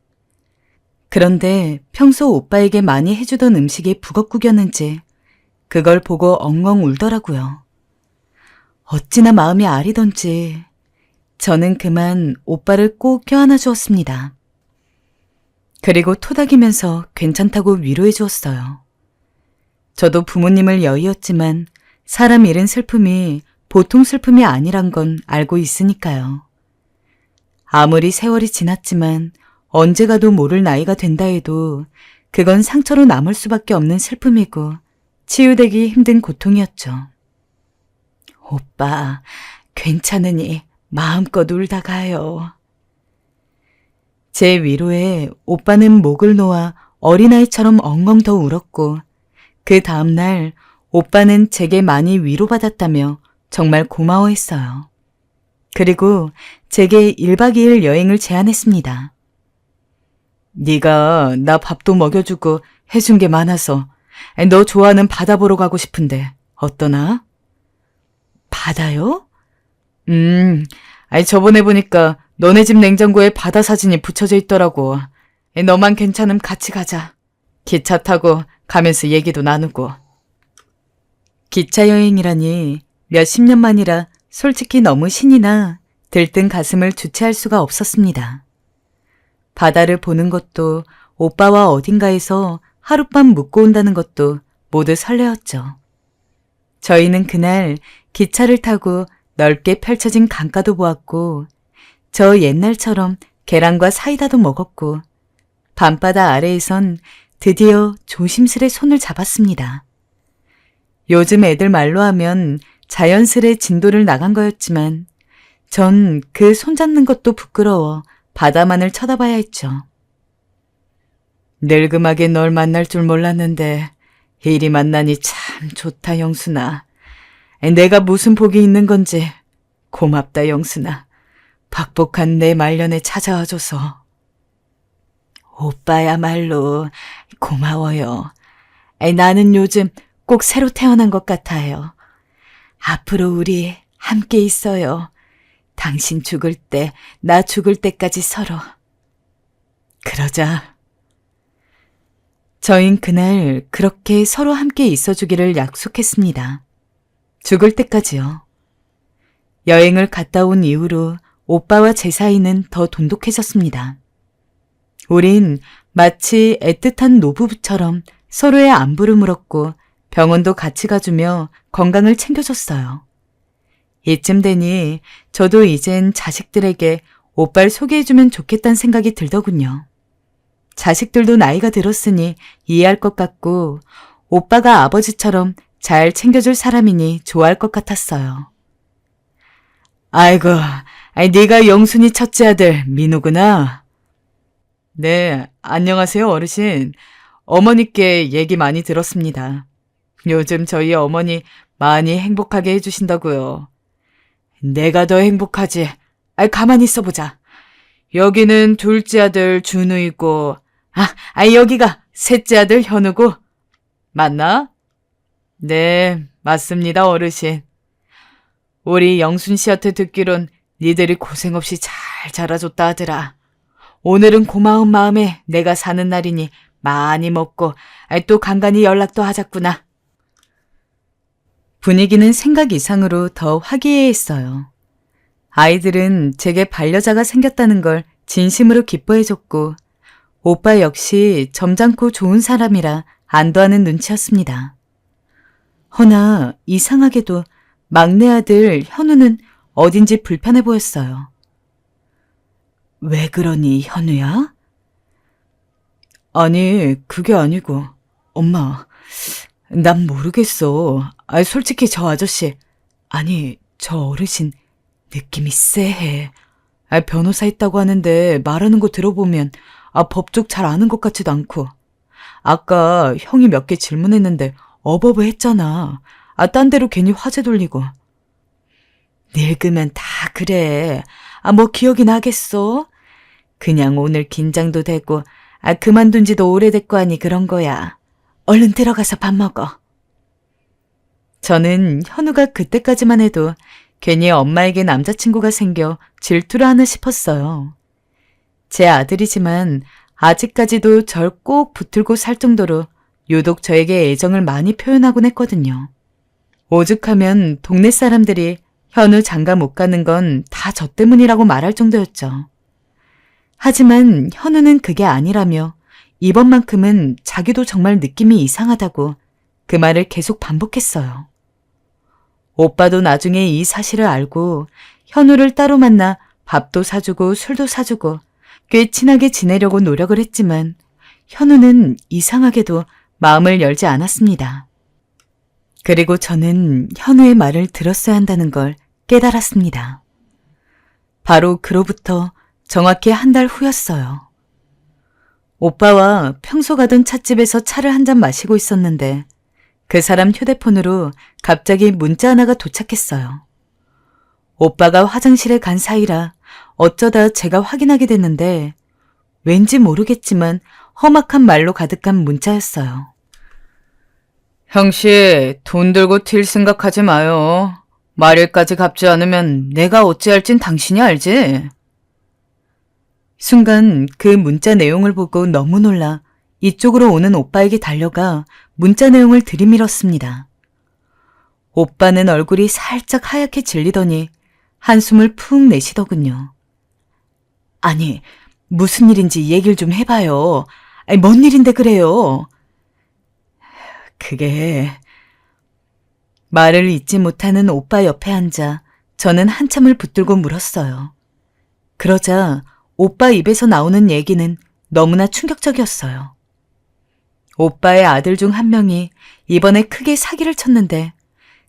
그런데 평소 오빠에게 많이 해주던 음식이 북엇국이었는지 그걸 보고 엉엉 울더라고요. 어찌나 마음이 아리던지 저는 그만 오빠를 꼭 껴안아 주었습니다. 그리고 토닥이면서 괜찮다고 위로해 주었어요. 저도 부모님을 여의었지만 사람 잃은 슬픔이 보통 슬픔이 아니란 건 알고 있으니까요. 아무리 세월이 지났지만 언제 가도 모를 나이가 된다 해도 그건 상처로 남을 수밖에 없는 슬픔이고 치유되기 힘든 고통이었죠. 오빠, 괜찮으니 마음껏 울다 가요. 제 위로에 오빠는 목을 놓아 어린아이처럼 엉엉 더 울었고 그 다음날 오빠는 제게 많이 위로받았다며 정말 고마워했어요. 그리고 제게 1박 2일 여행을 제안했습니다. 네가 나 밥도 먹여주고 해준 게 많아서 너 좋아하는 바다 보러 가고 싶은데 어떠나? 바다요? 저번에 보니까 너네 집 냉장고에 바다 사진이 붙여져 있더라고. 너만 괜찮으면 같이 가자. 기차 타고 가면서 얘기도 나누고. 기차 여행이라니 몇십 년 만이라 솔직히 너무 신이 나 들뜬 가슴을 주체할 수가 없었습니다. 바다를 보는 것도 오빠와 어딘가에서 하룻밤 묵고 온다는 것도 모두 설레었죠. 저희는 그날 기차를 타고 넓게 펼쳐진 강가도 보았고 저 옛날처럼 계란과 사이다도 먹었고 밤바다 아래에선 드디어 조심스레 손을 잡았습니다. 요즘 애들 말로 하면 자연스레 진도를 나간 거였지만 전 그 손잡는 것도 부끄러워 바다만을 쳐다봐야 했죠. 늙음하게 널 만날 줄 몰랐는데 이리 만나니 참 좋다 영순아. 내가 무슨 복이 있는 건지 고맙다 영순아. 박복한 내 말년에 찾아와줘서. 오빠야말로 고마워요. 나는 요즘 꼭 새로 태어난 것 같아요. 앞으로 우리 함께 있어요. 당신 죽을 때, 나 죽을 때까지 서로. 그러자. 저흰 그날 그렇게 서로 함께 있어주기를 약속했습니다. 죽을 때까지요. 여행을 갔다 온 이후로 오빠와 제 사이는 더 돈독해졌습니다. 우린 마치 애틋한 노부부처럼 서로의 안부를 물었고 병원도 같이 가주며 건강을 챙겨줬어요. 이쯤 되니 저도 이젠 자식들에게 오빠를 소개해주면 좋겠다는 생각이 들더군요. 자식들도 나이가 들었으니 이해할 것 같고 오빠가 아버지처럼 잘 챙겨줄 사람이니 좋아할 것 같았어요. 아이고, 네가 영순이 첫째 아들 민우구나. 네, 안녕하세요 어르신. 어머니께 얘기 많이 들었습니다. 요즘 저희 어머니 많이 행복하게 해주신다고요. 내가 더 행복하지. 가만히 있어보자. 여기는 둘째 아들 준우이고, 여기가 셋째 아들 현우고. 맞나? 네, 맞습니다, 어르신. 우리 영순 씨한테 듣기론 니들이 고생 없이 잘 자라줬다 하더라. 오늘은 고마운 마음에 내가 사는 날이니 많이 먹고 또 간간히 연락도 하자꾸나. 분위기는 생각 이상으로 더 화기애애했어요. 아이들은 제게 반려자가 생겼다는 걸 진심으로 기뻐해줬고 오빠 역시 점잖고 좋은 사람이라 안도하는 눈치였습니다. 허나 이상하게도 막내 아들 현우는 어딘지 불편해 보였어요. 왜 그러니, 현우야? 아니, 그게 아니고. 엄마, 난 모르겠어. 솔직히 저 아저씨, 아니, 저 어르신 느낌이 쎄해. 변호사 있다고 하는데 말하는 거 들어보면 법쪽 잘 아는 것 같지도 않고. 아까 형이 몇 개 질문했는데 어버버 했잖아. 딴 데로 괜히 화제 돌리고. 늙으면 다 그래. 뭐 기억이 나겠어? 그냥 오늘 긴장도 되고 그만둔 지도 오래됐고 하니 그런 거야. 얼른 들어가서 밥 먹어. 저는 현우가 그때까지만 해도 괜히 엄마에게 남자친구가 생겨 질투를 하나 싶었어요. 제 아들이지만 아직까지도 절 꼭 붙들고 살 정도로 유독 저에게 애정을 많이 표현하곤 했거든요. 오죽하면 동네 사람들이 현우 장가 못 가는 건 다 저 때문이라고 말할 정도였죠. 하지만 현우는 그게 아니라며 이번만큼은 자기도 정말 느낌이 이상하다고 그 말을 계속 반복했어요. 오빠도 나중에 이 사실을 알고 현우를 따로 만나 밥도 사주고 술도 사주고 꽤 친하게 지내려고 노력을 했지만 현우는 이상하게도 마음을 열지 않았습니다. 그리고 저는 현우의 말을 들었어야 한다는 걸 깨달았습니다. 바로 그로부터 정확히 한 달 후였어요. 오빠와 평소 가던 찻집에서 차를 한 잔 마시고 있었는데 그 사람 휴대폰으로 갑자기 문자 하나가 도착했어요. 오빠가 화장실에 간 사이라 어쩌다 제가 확인하게 됐는데 왠지 모르겠지만 험악한 말로 가득한 문자였어요. 형씨, 돈 들고 튈 생각하지 마요. 말일까지 갚지 않으면 내가 어찌할진 당신이 알지? 순간 그 문자 내용을 보고 너무 놀라 이쪽으로 오는 오빠에게 달려가 문자 내용을 들이밀었습니다. 오빠는 얼굴이 살짝 하얗게 질리더니 한숨을 푹 내쉬더군요. 아니, 무슨 일인지 얘기를 좀 해봐요. 뭔 일인데 그래요? 그게... 말을 잇지 못하는 오빠 옆에 앉아 저는 한참을 붙들고 물었어요. 그러자 오빠 입에서 나오는 얘기는 너무나 충격적이었어요. 오빠의 아들 중 한 명이 이번에 크게 사기를 쳤는데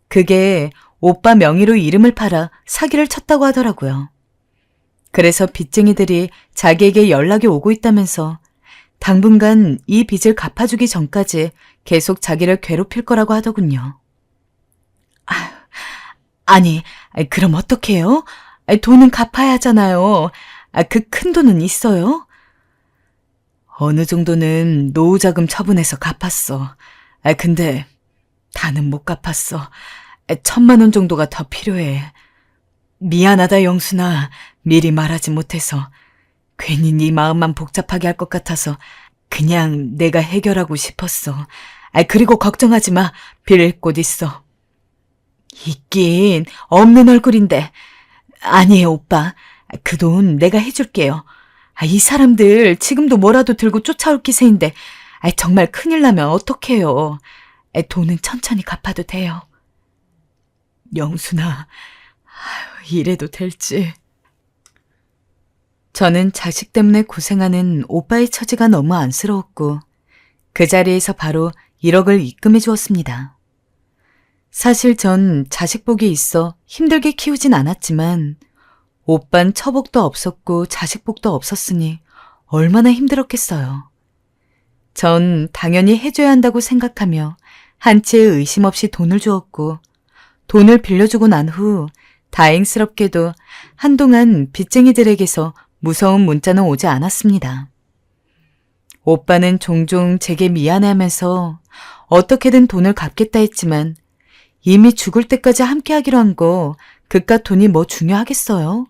그게 오빠 명의로 이름을 팔아 사기를 쳤다고 하더라고요. 그래서 빚쟁이들이 자기에게 연락이 오고 있다면서 당분간 이 빚을 갚아주기 전까지 계속 자기를 괴롭힐 거라고 하더군요. 아니, 그럼 어떡해요? 돈은 갚아야 하잖아요. 그 큰 돈은 있어요? 어느 정도는 노후자금 처분해서 갚았어. 근데 다는 못 갚았어. 1,000만 원 정도가 더 필요해. 미안하다, 영순아. 미리 말하지 못해서. 괜히 네 마음만 복잡하게 할 것 같아서 그냥 내가 해결하고 싶었어. 그리고 걱정하지 마. 빌릴 곳 있어. 있긴 없는 얼굴인데. 아니에요, 오빠. 그 돈 내가 해줄게요. 이 사람들 지금도 뭐라도 들고 쫓아올 기세인데 정말 큰일 나면 어떡해요. 돈은 천천히 갚아도 돼요. 영순아, 이래도 될지. 저는 자식 때문에 고생하는 오빠의 처지가 너무 안쓰러웠고 그 자리에서 바로 1억을 입금해 주었습니다. 사실 전 자식 복이 있어 힘들게 키우진 않았지만 오빤 처복도 없었고 자식 복도 없었으니 얼마나 힘들었겠어요. 전 당연히 해줘야 한다고 생각하며 한치의 의심 없이 돈을 주었고 돈을 빌려주고 난 후 다행스럽게도 한동안 빚쟁이들에게서 무서운 문자는 오지 않았습니다. 오빠는 종종 제게 미안해하면서 어떻게든 돈을 갚겠다 했지만 이미 죽을 때까지 함께하기로 한 거 그깟 돈이 뭐 중요하겠어요?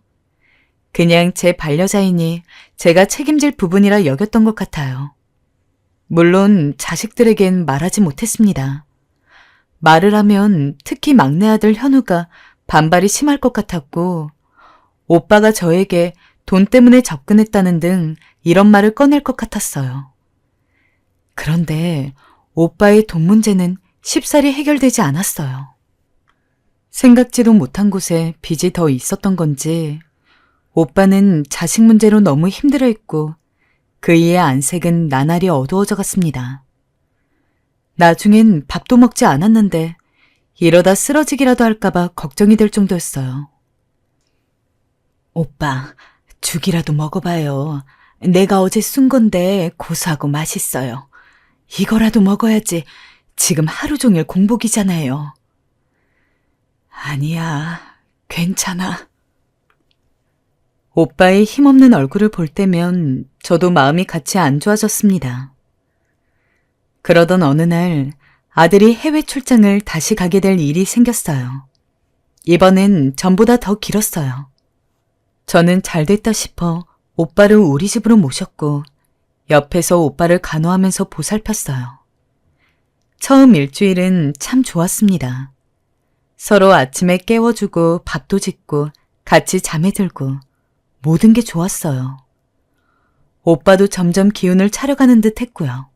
그냥 제 반려자이니 제가 책임질 부분이라 여겼던 것 같아요. 물론 자식들에겐 말하지 못했습니다. 말을 하면 특히 막내 아들 현우가 반발이 심할 것 같았고 오빠가 저에게 돈 때문에 접근했다는 등 이런 말을 꺼낼 것 같았어요. 그런데 오빠의 돈 문제는 쉽사리 해결되지 않았어요. 생각지도 못한 곳에 빚이 더 있었던 건지 오빠는 자식 문제로 너무 힘들어했고 그이의 안색은 나날이 어두워져 갔습니다. 나중엔 밥도 먹지 않았는데 이러다 쓰러지기라도 할까봐 걱정이 될 정도였어요. 오빠, 죽이라도 먹어봐요. 내가 어제 쓴 건데 고소하고 맛있어요. 이거라도 먹어야지. 지금 하루 종일 공복이잖아요. 아니야, 괜찮아. 오빠의 힘없는 얼굴을 볼 때면 저도 마음이 같이 안 좋아졌습니다. 그러던 어느 날 아들이 해외 출장을 다시 가게 될 일이 생겼어요. 이번엔 전보다 더 길었어요. 저는 잘 됐다 싶어 오빠를 우리 집으로 모셨고 옆에서 오빠를 간호하면서 보살폈어요. 처음 일주일은 참 좋았습니다. 서로 아침에 깨워주고 밥도 짓고 같이 잠에 들고 모든 게 좋았어요. 오빠도 점점 기운을 차려가는 듯 했고요.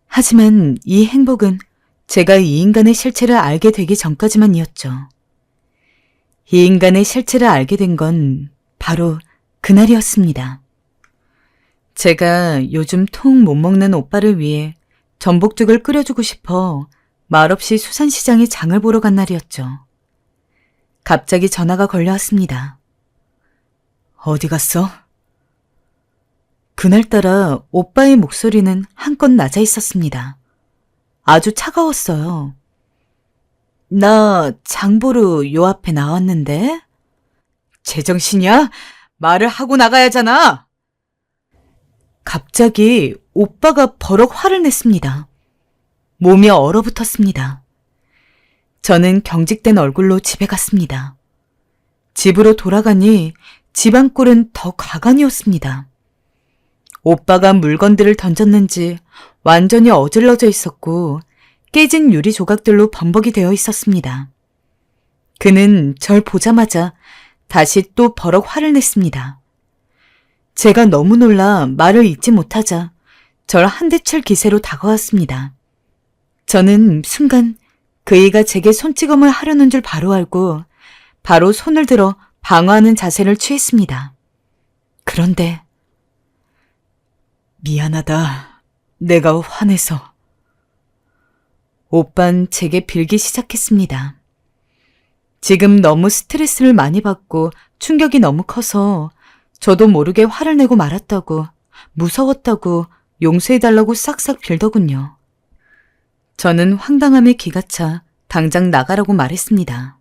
하지만 이 행복은 제가 이 인간의 실체를 알게 되기 전까지만이었죠. 이 인간의 실체를 알게 된 건 바로 그날이었습니다. 제가 요즘 통 못 먹는 오빠를 위해 전복죽을 끓여주고 싶어 말없이 수산시장에 장을 보러 간 날이었죠. 갑자기 전화가 걸려왔습니다. 어디 갔어? 그날따라 오빠의 목소리는 한껏 낮아 있었습니다. 아주 차가웠어요. 나 장보러 요 앞에 나왔는데? 제정신이야? 말을 하고 나가야 하잖아. 갑자기 오빠가 버럭 화를 냈습니다. 몸이 얼어붙었습니다. 저는 경직된 얼굴로 집에 갔습니다. 집으로 돌아가니 집안 꼴은 더 가관이었습니다. 오빠가 물건들을 던졌는지 완전히 어질러져 있었고 깨진 유리 조각들로 범벅이 되어 있었습니다. 그는 절 보자마자 다시 또 버럭 화를 냈습니다. 제가 너무 놀라 말을 잇지 못하자 절 한 대 칠 기세로 다가왔습니다. 저는 순간 그이가 제게 손찌검을 하려는 줄 바로 알고 바로 손을 들어 방어하는 자세를 취했습니다. 그런데 미안하다. 내가 화내서. 오빤 제게 빌기 시작했습니다. 지금 너무 스트레스를 많이 받고 충격이 너무 커서 저도 모르게 화를 내고 말았다고, 무서웠다고, 용서해달라고 싹싹 빌더군요. 저는 황당함에 기가 차 당장 나가라고 말했습니다.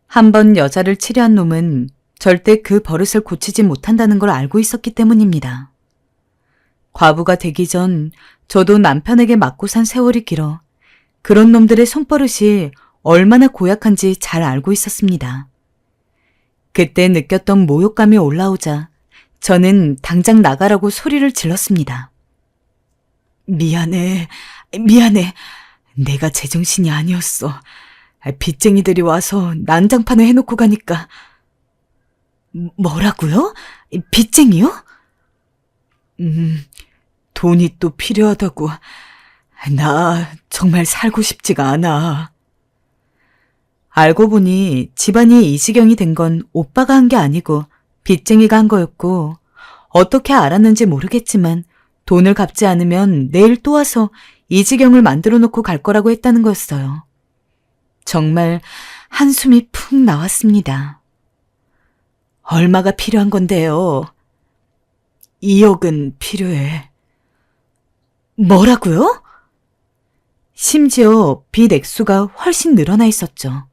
한 번 여자를 치려한 놈은 절대 그 버릇을 고치지 못한다는 걸 알고 있었기 때문입니다. 과부가 되기 전 저도 남편에게 맞고 산 세월이 길어 그런 놈들의 손버릇이 얼마나 고약한지 잘 알고 있었습니다. 그때 느꼈던 모욕감이 올라오자 저는 당장 나가라고 소리를 질렀습니다. 미안해. 내가 제정신이 아니었어. 빚쟁이들이 와서 난장판을 해놓고 가니까. 뭐라고요? 빚쟁이요? 돈이 또 필요하다고. 나 정말 살고 싶지가 않아. 알고 보니 집안이 이 지경이 된 건 오빠가 한 게 아니고 빚쟁이가 한 거였고 어떻게 알았는지 모르겠지만 돈을 갚지 않으면 내일 또 와서 이 지경을 만들어 놓고 갈 거라고 했다는 거였어요. 정말 한숨이 푹 나왔습니다. 얼마가 필요한 건데요? 2억은 필요해. 뭐라고요? 심지어 빚 액수가 훨씬 늘어나 있었죠.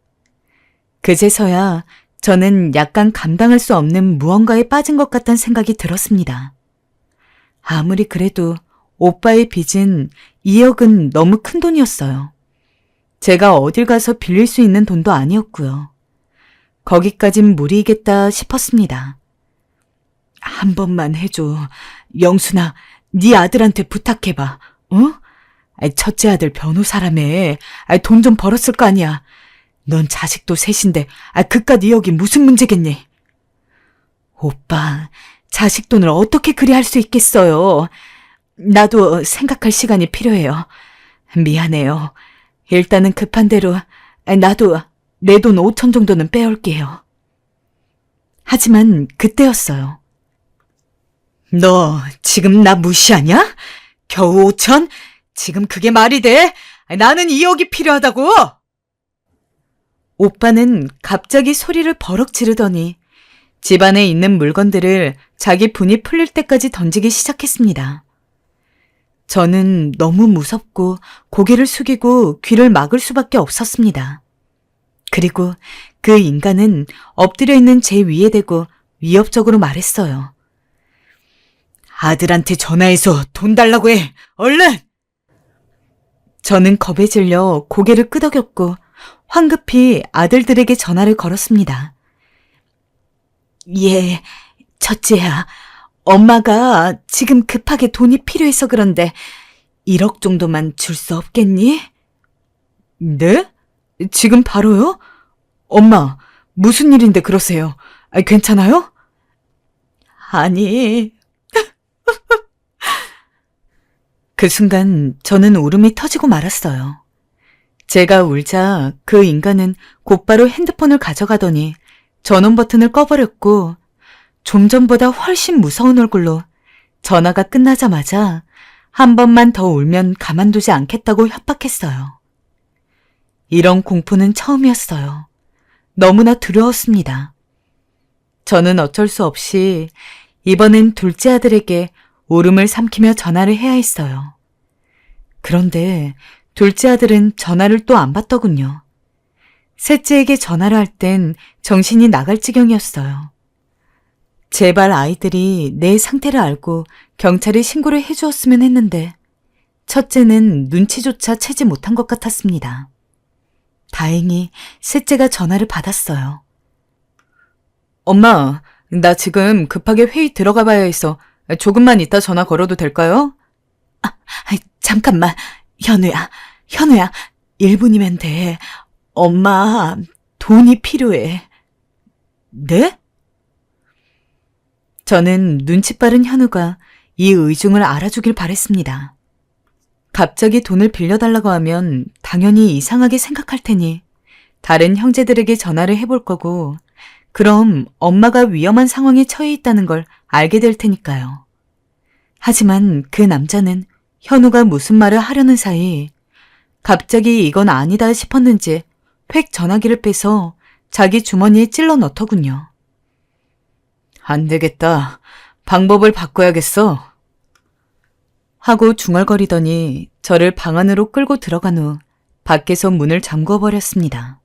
그제서야 저는 약간 감당할 수 없는 무언가에 빠진 것 같다는 생각이 들었습니다. 아무리 그래도 오빠의 빚은 2억은 너무 큰 돈이었어요. 제가 어딜 가서 빌릴 수 있는 돈도 아니었고요. 거기까진 무리겠다 싶었습니다. 한 번만 해줘. 영순아, 네 아들한테 부탁해봐. 첫째 아들 변호사라며. 돈 좀 벌었을 거 아니야. 넌 자식도 셋인데 그깟 2억이 무슨 문제겠니? 오빠, 자식 돈을 어떻게 그리 할 수 있겠어요. 나도 생각할 시간이 필요해요. 미안해요. 일단은 급한 대로 나도 내 돈 5천 정도는 빼올게요. 하지만 그때였어요. 너 지금 나 무시하냐? 겨우 5천? 지금 그게 말이 돼? 나는 2억이 필요하다고! 오빠는 갑자기 소리를 버럭 지르더니 집안에 있는 물건들을 자기 분이 풀릴 때까지 던지기 시작했습니다. 저는 너무 무섭고 고개를 숙이고 귀를 막을 수밖에 없었습니다. 그리고 그 인간은 엎드려 있는 제 위에 대고 위협적으로 말했어요. 아들한테 전화해서 돈 달라고 해! 얼른! 저는 겁에 질려 고개를 끄덕였고 황급히 아들들에게 전화를 걸었습니다. 예, 첫째야. 엄마가 지금 급하게 돈이 필요해서 그런데 1억 정도만 줄 수 없겠니? 네? 지금 바로요? 엄마, 무슨 일인데 그러세요? 괜찮아요? 아니... 그 순간 저는 울음이 터지고 말았어요. 제가 울자 그 인간은 곧바로 핸드폰을 가져가더니 전원 버튼을 꺼버렸고 좀 전보다 훨씬 무서운 얼굴로 전화가 끝나자마자 한 번만 더 울면 가만두지 않겠다고 협박했어요. 이런 공포는 처음이었어요. 너무나 두려웠습니다. 저는 어쩔 수 없이 이번엔 둘째 아들에게 울음을 삼키며 전화를 해야 했어요. 그런데 둘째 아들은 전화를 또 안 받더군요. 셋째에게 전화를 할 땐 정신이 나갈 지경이었어요. 제발 아이들이 내 상태를 알고 경찰에 신고를 해주었으면 했는데 첫째는 눈치조차 채지 못한 것 같았습니다. 다행히 셋째가 전화를 받았어요. 엄마, 나 지금 급하게 회의 들어가 봐야 해서 조금만 이따 전화 걸어도 될까요? 잠깐만, 현우야, 1분이면 돼. 엄마, 돈이 필요해. 네? 저는 눈치 빠른 현우가 이 의중을 알아주길 바랬습니다. 갑자기 돈을 빌려달라고 하면 당연히 이상하게 생각할 테니 다른 형제들에게 전화를 해볼 거고 그럼 엄마가 위험한 상황에 처해 있다는 걸 알게 될 테니까요. 하지만 그 남자는 현우가 무슨 말을 하려는 사이 갑자기 이건 아니다 싶었는지 획 전화기를 빼서 자기 주머니에 찔러 넣더군요. 안 되겠다. 방법을 바꿔야겠어. 하고 중얼거리더니 저를 방 안으로 끌고 들어간 후 밖에서 문을 잠궈버렸습니다.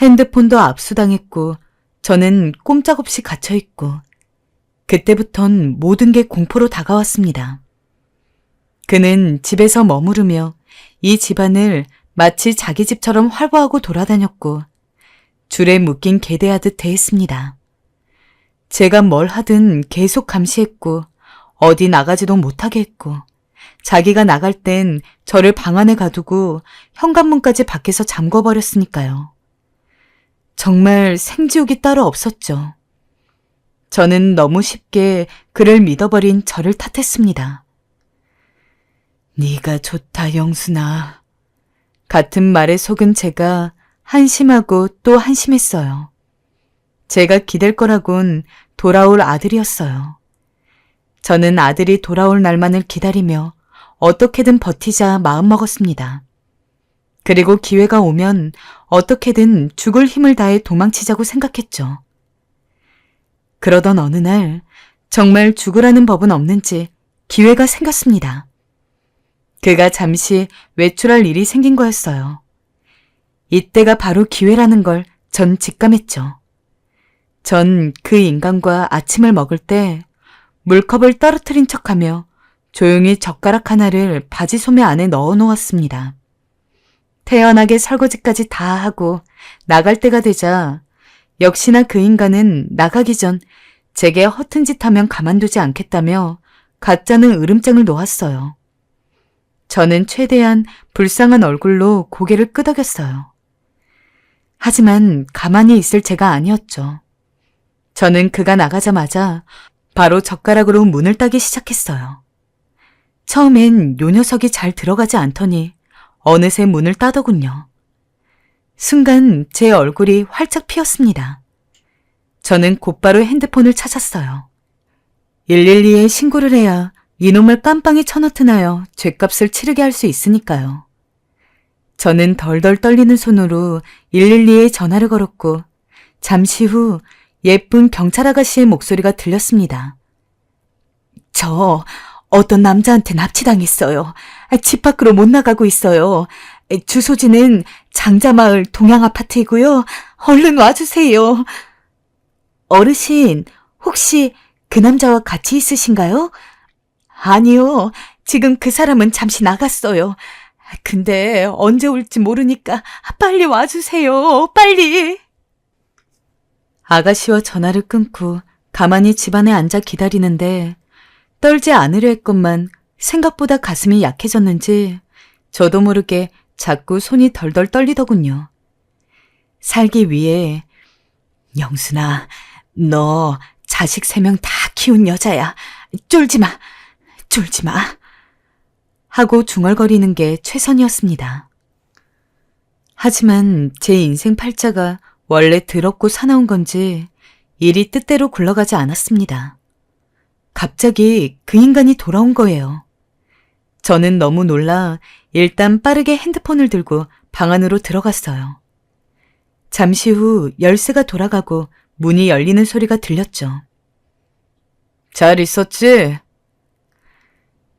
핸드폰도 압수당했고 저는 꼼짝없이 갇혀있고 그때부턴 모든 게 공포로 다가왔습니다. 그는 집에서 머무르며 이 집안을 마치 자기 집처럼 활보하고 돌아다녔고 줄에 묶인 개대하듯 대했습니다. 제가 뭘 하든 계속 감시했고 어디 나가지도 못하게 했고 자기가 나갈 땐 저를 방 안에 가두고 현관문까지 밖에서 잠궈버렸으니까요. 정말 생지옥이 따로 없었죠. 저는 너무 쉽게 그를 믿어버린 저를 탓했습니다. 네가 좋다, 영순아. 같은 말에 속은 제가 한심하고 또 한심했어요. 제가 기댈 거라곤 돌아올 아들이었어요. 저는 아들이 돌아올 날만을 기다리며 어떻게든 버티자 마음먹었습니다. 그리고 기회가 오면 어떻게든 죽을 힘을 다해 도망치자고 생각했죠. 그러던 어느 날 정말 죽으라는 법은 없는지 기회가 생겼습니다. 그가 잠시 외출할 일이 생긴 거였어요. 이때가 바로 기회라는 걸 전 직감했죠. 전 그 인간과 아침을 먹을 때 물컵을 떨어뜨린 척하며 조용히 젓가락 하나를 바지 소매 안에 넣어 놓았습니다. 태연하게 설거지까지 다 하고 나갈 때가 되자 역시나 그 인간은 나가기 전 제게 허튼 짓 하면 가만두지 않겠다며 가짜는 으름장을 놓았어요. 저는 최대한 불쌍한 얼굴로 고개를 끄덕였어요. 하지만 가만히 있을 제가 아니었죠. 저는 그가 나가자마자 바로 젓가락으로 문을 따기 시작했어요. 처음엔 요 녀석이 잘 들어가지 않더니 어느새 문을 따더군요. 순간 제 얼굴이 활짝 피었습니다. 저는 곧바로 핸드폰을 찾았어요. 112에 신고를 해야 이놈을 깜빵에 쳐넣으나요 죗값을 치르게 할 수 있으니까요. 저는 덜덜 떨리는 손으로 112에 전화를 걸었고 잠시 후 예쁜 경찰 아가씨의 목소리가 들렸습니다. 저 어떤 남자한테 납치당했어요. 집 밖으로 못 나가고 있어요. 주소지는 장자마을 동양아파트이고요. 얼른 와주세요. 어르신, 혹시 그 남자와 같이 있으신가요? 아니요. 지금 그 사람은 잠시 나갔어요. 근데 언제 올지 모르니까 빨리 와주세요. 빨리. 아가씨와 전화를 끊고 가만히 집안에 앉아 기다리는데 떨지 않으려 했건만 생각보다 가슴이 약해졌는지 저도 모르게 자꾸 손이 덜덜 떨리더군요. 살기 위해 영순아, 너 자식 3명 다 키운 여자야. 쫄지 마. 하고 중얼거리는 게 최선이었습니다. 하지만 제 인생 팔자가 원래 더럽고 사나운 건지 일이 뜻대로 굴러가지 않았습니다. 갑자기 그 인간이 돌아온 거예요. 저는 너무 놀라 일단 빠르게 핸드폰을 들고 방 안으로 들어갔어요. 잠시 후 열쇠가 돌아가고 문이 열리는 소리가 들렸죠. 잘 있었지?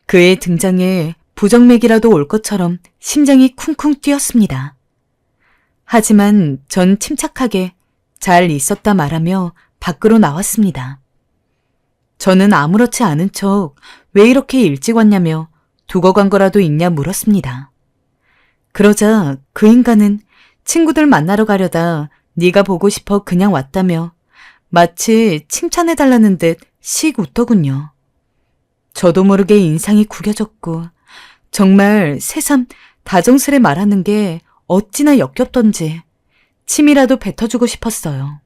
그의 등장에 부정맥이라도 올 것처럼 심장이 쿵쿵 뛰었습니다. 하지만 전 침착하게 잘 있었다 말하며 밖으로 나왔습니다. 저는 아무렇지 않은 척 왜 이렇게 일찍 왔냐며 두고 간 거라도 있냐 물었습니다. 그러자 그 인간은 친구들 만나러 가려다 네가 보고 싶어 그냥 왔다며 마치 칭찬해달라는 듯 씩 웃더군요. 저도 모르게 인상이 구겨졌고 정말 새삼 다정스레 말하는 게 어찌나 역겹던지 침이라도 뱉어주고 싶었어요.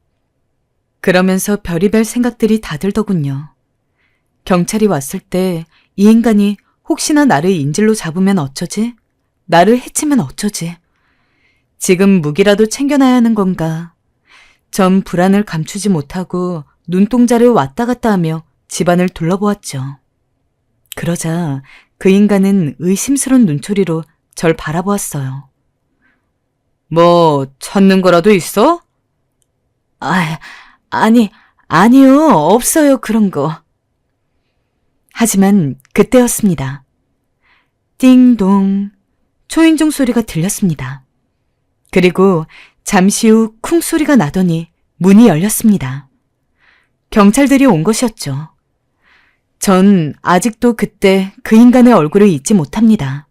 그러면서 별의별 생각들이 다 들더군요. 경찰이 왔을 때 이 인간이 혹시나 나를 인질로 잡으면 어쩌지? 나를 해치면 어쩌지? 지금 무기라도 챙겨놔야 하는 건가? 전 불안을 감추지 못하고 눈동자를 왔다 갔다 하며 집안을 둘러보았죠. 그러자 그 인간은 의심스러운 눈초리로 절 바라보았어요. 뭐 찾는 거라도 있어? 아니요. 없어요. 그런 거. 하지만 그때였습니다. 띵동. 초인종 소리가 들렸습니다. 그리고 잠시 후 쿵 소리가 나더니 문이 열렸습니다. 경찰들이 온 것이었죠. 전 아직도 그때 그 인간의 얼굴을 잊지 못합니다.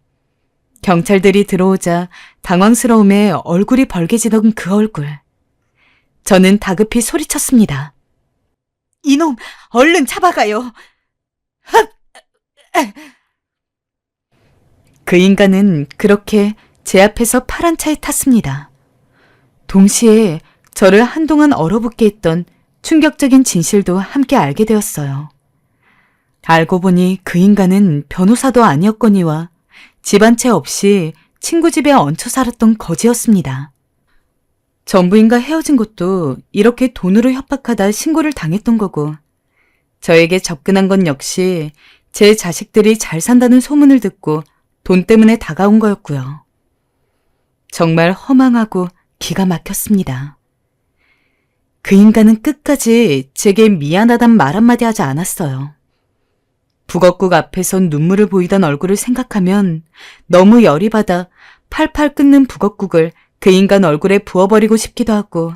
경찰들이 들어오자 당황스러움에 얼굴이 벌개지던 그 얼굴. 저는 다급히 소리쳤습니다. 이놈, 얼른 잡아가요. 그 인간은 그렇게 제 앞에서 파란 차에 탔습니다. 동시에 저를 한동안 얼어붙게 했던 충격적인 진실도 함께 알게 되었어요. 알고 보니 그 인간은 변호사도 아니었거니와 집 한 채 없이 친구 집에 얹혀 살았던 거지였습니다. 전부인과 헤어진 것도 이렇게 돈으로 협박하다 신고를 당했던 거고, 저에게 접근한 건 역시 제 자식들이 잘 산다는 소문을 듣고 돈 때문에 다가온 거였고요. 정말 허망하고 기가 막혔습니다. 그 인간은 끝까지 제게 미안하단 말 한마디 하지 않았어요. 북엇국 앞에서 눈물을 보이던 얼굴을 생각하면 너무 열이 받아 팔팔 끓는 북엇국을 그 인간 얼굴에 부어버리고 싶기도 하고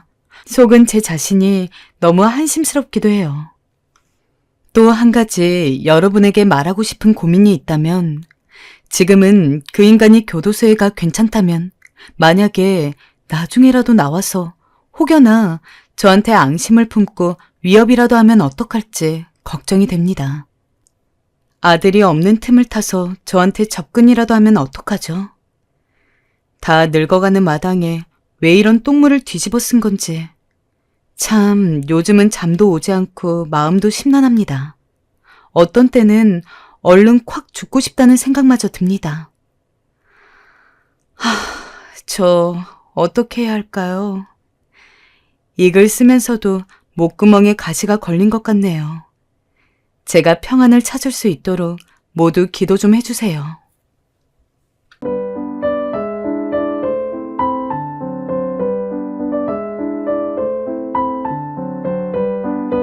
속은 제 자신이 너무 한심스럽기도 해요. 또 한 가지 여러분에게 말하고 싶은 고민이 있다면 지금은 그 인간이 교도소에 가 괜찮다면 만약에 나중에라도 나와서 혹여나 저한테 앙심을 품고 위협이라도 하면 어떡할지 걱정이 됩니다. 아들이 없는 틈을 타서 저한테 접근이라도 하면 어떡하죠? 다 늙어가는 마당에 왜 이런 똥물을 뒤집어 쓴 건지 참 요즘은 잠도 오지 않고 마음도 심란합니다. 어떤 때는 얼른 콱 죽고 싶다는 생각마저 듭니다. 저 어떻게 해야 할까요? 이 글 쓰면서도 목구멍에 가시가 걸린 것 같네요. 제가 평안을 찾을 수 있도록 모두 기도 좀 해주세요.